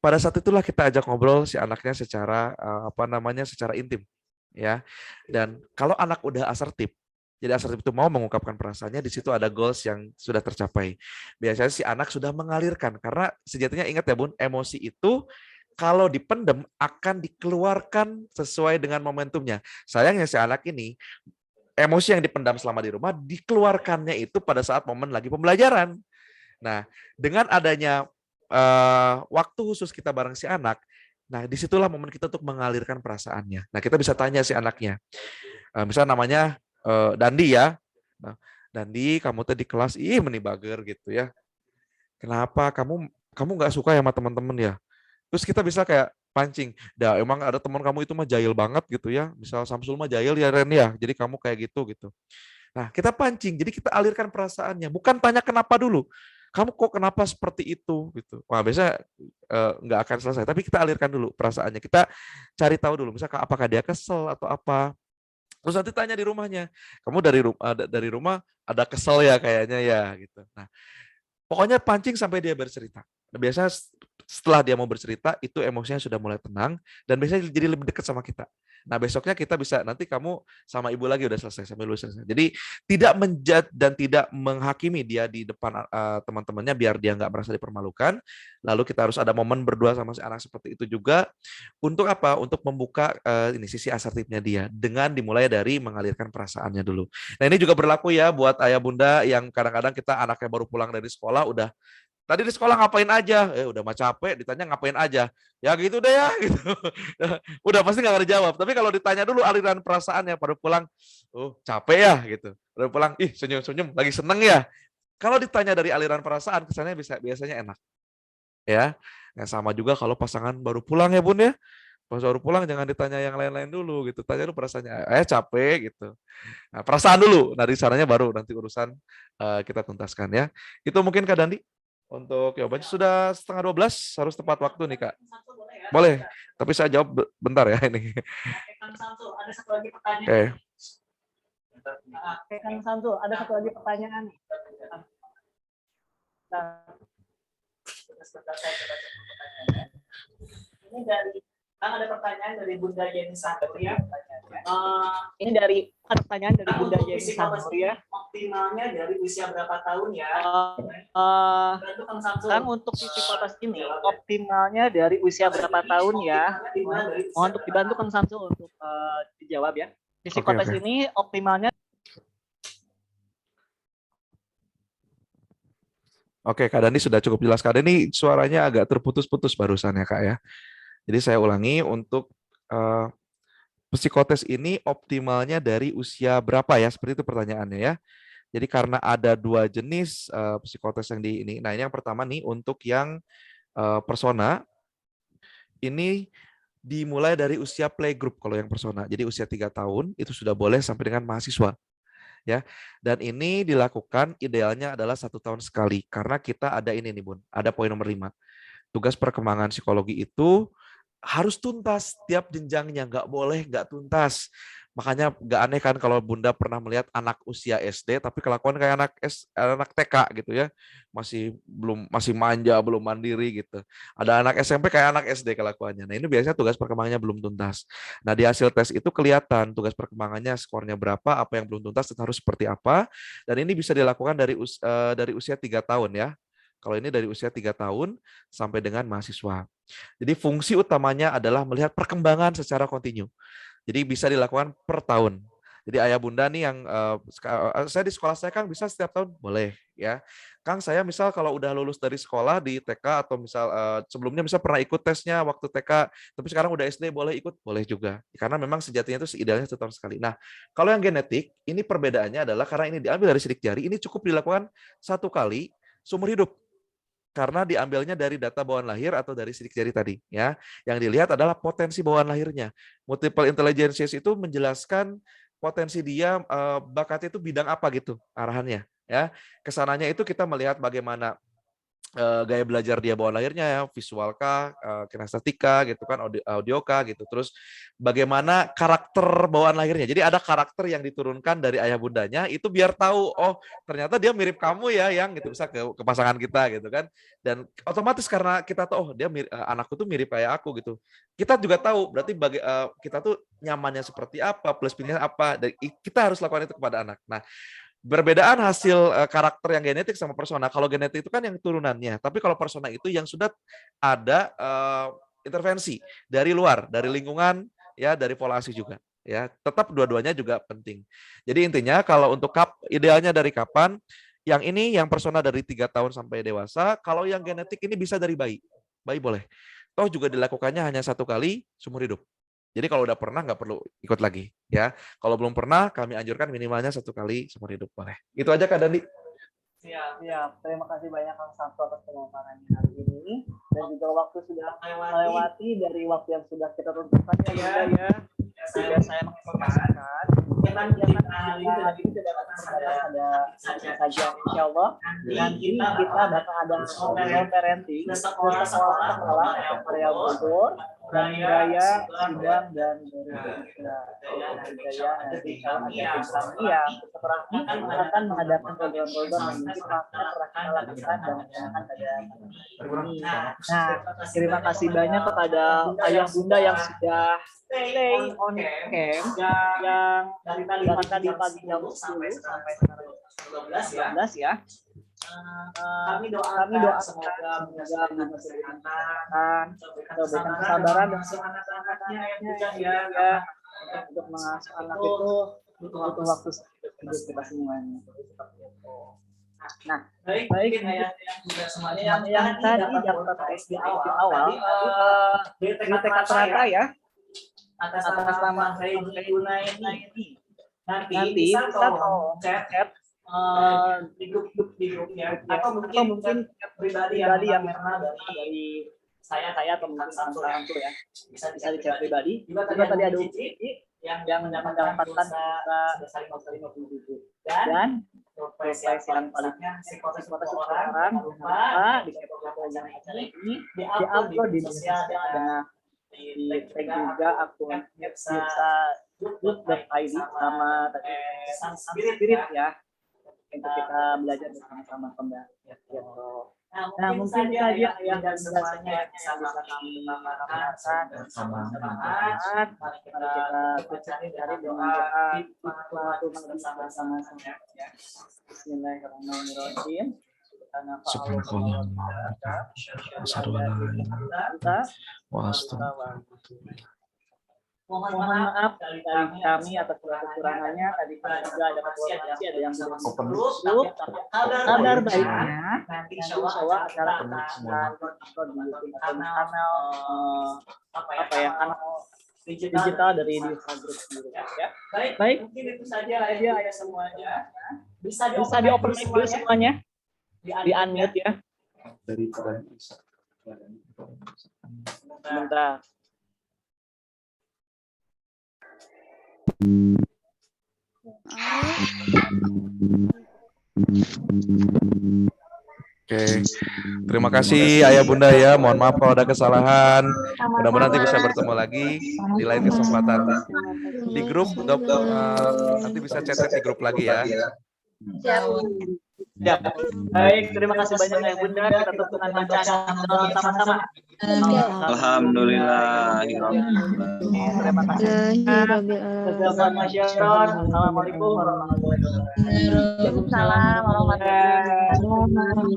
pada saat itulah kita ajak ngobrol si anaknya secara secara intim, ya. Dan kalau anak udah asertif, jadi asertif itu mau mengungkapkan perasaannya, di situ ada goals yang sudah tercapai. Biasanya si anak sudah mengalirkan karena sejatinya ingat ya Bun, emosi itu kalau dipendem akan dikeluarkan sesuai dengan momentumnya. Sayangnya si anak ini emosi yang dipendam selama di rumah dikeluarkannya itu pada saat momen lagi pembelajaran. Nah, dengan adanya waktu khusus kita bareng si anak, nah disitulah momen kita untuk mengalirkan perasaannya. Nah, kita bisa tanya si anaknya, misalnya namanya Dandi ya, nah, Dandi kamu tadi di kelas meni bager gitu ya, kenapa kamu nggak suka ya sama teman-teman ya? Terus kita bisa kayak pancing, dah emang ada teman kamu itu mah jahil banget gitu ya, misal Samsul mah jahil ya Ren ya, jadi kamu kayak gitu. Nah, kita pancing, jadi kita alirkan perasaannya. Bukan tanya kenapa dulu. Kamu kok kenapa seperti itu gitu. Wah, biasanya nggak akan selesai. Tapi kita alirkan dulu perasaannya. Kita cari tahu dulu, misalnya apakah dia kesel atau apa. Terus nanti tanya di rumahnya, kamu dari rumah ada kesel ya kayaknya ya gitu. Nah, pokoknya pancing sampai dia bercerita. Nah, biasanya setelah dia mau bercerita, itu emosinya sudah mulai tenang, dan biasanya jadi lebih dekat sama kita. Nah, besoknya kita bisa, nanti kamu sama ibu lagi udah selesai, sampai lu selesai. Jadi, tidak menjudge dan tidak menghakimi dia di depan teman-temannya, biar dia nggak merasa dipermalukan. Lalu kita harus ada momen berdua sama si anak seperti itu juga. Untuk apa? Untuk membuka ini sisi asertifnya dia, dengan dimulai dari mengalirkan perasaannya dulu. Nah, ini juga berlaku ya buat ayah bunda yang kadang-kadang kita anaknya baru pulang dari sekolah, udah tadi di sekolah ngapain aja? Udah mah capek, ditanya ngapain aja. Ya gitu deh ya, gitu. Udah pasti nggak dijawab. Tapi kalau ditanya dulu aliran perasaannya, pada pulang, oh capek ya, gitu. Pada pulang, ih senyum-senyum, lagi seneng ya. Kalau ditanya dari aliran perasaan, kesannya biasanya enak. Ya, yang sama juga kalau pasangan baru pulang ya Bun ya. Pas baru pulang jangan ditanya yang lain-lain dulu gitu. Tanya dulu perasaannya, capek gitu. Nah, perasaan dulu, dari sananya baru nanti urusan kita tuntaskan ya. Itu mungkin Kak Dandi. Untuk jawabannya sudah setengah 12, harus tepat waktu nih Kak. Boleh, tapi saya jawab bentar ya ini. Kang Samsul, ada satu lagi pertanyaan. Oke. Kang Samsul, ada satu lagi pertanyaan. Ini dari ada pertanyaan dari Bunda Yeni Satria. Ini dari pertanyaan dari Bunda Yeni Satria. Optimalnya dari usia berapa tahun ya? Kang, untuk psikotes ini optimalnya dari usia berapa tahun ya? Mohon untuk dibantu Kang Samsul untuk dijawab ya. Psikotes ini optimalnya. Oke, Kak Dandi sudah cukup jelas. Kak Dandi suaranya agak terputus-putus barusan ya Kak ya. Jadi saya ulangi, untuk psikotes ini optimalnya dari usia berapa ya? Seperti itu pertanyaannya ya. Jadi karena ada 2 jenis psikotes yang di ini. Nah, ini yang pertama nih untuk yang persona, ini dimulai dari usia playgroup kalau yang persona. Jadi usia 3 tahun itu sudah boleh sampai dengan mahasiswa. Ya, dan ini dilakukan idealnya adalah 1 tahun sekali, karena kita ada ini nih Bun, ada poin nomor 5. Tugas perkembangan psikologi itu harus tuntas tiap jenjangnya, nggak boleh nggak tuntas. Makanya nggak aneh kan kalau Bunda pernah melihat anak usia SD tapi kelakuan kayak anak TK gitu ya, masih manja, belum mandiri gitu. Ada anak SMP kayak anak SD kelakuannya. Nah, ini biasanya tugas perkembangannya belum tuntas. Nah, di hasil tes itu kelihatan tugas perkembangannya skornya berapa, apa yang belum tuntas dan harus seperti apa. Dan ini bisa dilakukan dari usia 3 tahun ya. Kalau ini dari usia 3 tahun sampai dengan mahasiswa. Jadi fungsi utamanya adalah melihat perkembangan secara kontinu. Jadi bisa dilakukan per tahun. Jadi ayah bunda nih yang saya di sekolah saya Kang bisa setiap tahun, boleh ya. Kang saya misal kalau udah lulus dari sekolah di TK atau misal sebelumnya misal pernah ikut tesnya waktu TK, tapi sekarang udah SD boleh ikut, boleh juga. Karena memang sejatinya itu idealnya setahun sekali. Nah, kalau yang genetik ini perbedaannya adalah karena ini diambil dari sidik jari, ini cukup dilakukan 1 kali seumur hidup. Karena diambilnya dari data bawaan lahir atau dari sidik jari tadi ya. Yang dilihat adalah potensi bawaan lahirnya. Multiple intelligence itu menjelaskan potensi dia bakatnya itu bidang apa gitu arahannya ya. Kesananya itu kita melihat bagaimana gaya belajar dia bawaan lahirnya ya, visual kah, kinestetika gitu kan, audio kah gitu. Terus bagaimana karakter bawaan lahirnya. Jadi ada karakter yang diturunkan dari ayah bundanya itu biar tahu oh ternyata dia mirip kamu ya yang gitu bisa ke pasangan kita gitu kan. Dan otomatis karena kita tahu oh dia anakku tuh mirip kayak aku gitu. Kita juga tahu berarti kita tuh nyamannya seperti apa, plus minusnya apa. Dan kita harus lakukan itu kepada anak. Nah, perbedaan hasil karakter yang genetik sama persona. Kalau genetik itu kan yang turunannya, tapi kalau persona itu yang sudah ada intervensi dari luar, dari lingkungan, ya dari pola asuh juga. Ya, tetap dua-duanya juga penting. Jadi intinya kalau untuk idealnya dari kapan? Yang ini yang persona dari 3 tahun sampai dewasa. Kalau yang genetik ini bisa dari bayi. Bayi boleh. Toh juga dilakukannya hanya 1 kali seumur hidup. Jadi kalau udah pernah nggak perlu ikut lagi ya. Kalau belum pernah kami anjurkan minimalnya 1 kali seumur hidup boleh. Itu aja Kak Dandi. Siap. Terima kasih banyak Kang Samsu atas pemaparannya hari ini dan juga waktu sudah melewati dari waktu yang sudah kita tentukan ya. Juga saya menginformasikan kegiatan hari ini tidak akan ada saja insya Allah. Nanti kita bakal ada parenting ke sekolah area Bogor dan Raya Subang dan Jaya nanti kalau ada kami yang seperti akan mengadakan program-program yang mungkin akan lakukan dan akan ada ini. Nah, terima kasih banyak kepada ayah bunda yang sudah stay on camp yang dari tadi pagi jam 10 sampai sekarang 12 ya. Kami doakan semoga berikan kesehatan, berikan kesabaran dan semangat-semangatnya ya untuk mengasuh anak itu butuh waktu hidup kita semuanya. Nah, baik yang tadi dapat di awal di TK Terata ya atas nama Hairuna ini nanti bisa chat di grupnya atau mungkin pribadi yang memang dari saya atau mungkin orang tua ya bisa di chat pribadi juga tadi ada yang mendapatkan saling 57 dan surprise yang paling psikotes orang lupa di acara ini diupload di media dengan di tag juga akun Group.id sama tadi Spirit ya untuk kita belajar bersama-sama kembali. Nah, mungkin saja yang dan semuanya bisa kami paparkan bersama-sama. Mari kita cari dengan bersama-sama. Bismillahirrahmanirrahim. Mohon maaf dari kami atas kekurangannya. Tadi juga ada komunikasi, ada yang belum masuk. Kabar baiknya, nanti insya Allah acara kita akan di kanal kanal digital dari Desa Group sendiri ya. Baik, mungkin itu saja ya semuanya. Bisa di open mic dulu semuanya. Di unmute ya. Dari sebentar. Oke, terima kasih Ayah Bunda ya. Mohon maaf kalau ada kesalahan. Mudah-mudahan nanti bisa bertemu lagi di lain kesempatan di grup. Nanti bisa chat di grup lagi ya. Ya, baik. Terima kasih banyak Ayah Bunda. Kita tutup dengan bacaan sama-sama. Alhamdulillah. Terima kasih. Assalamualaikum warahmatullahi wabarakatuh. Waalaikumsalam warahmatullahi wabarakatuh.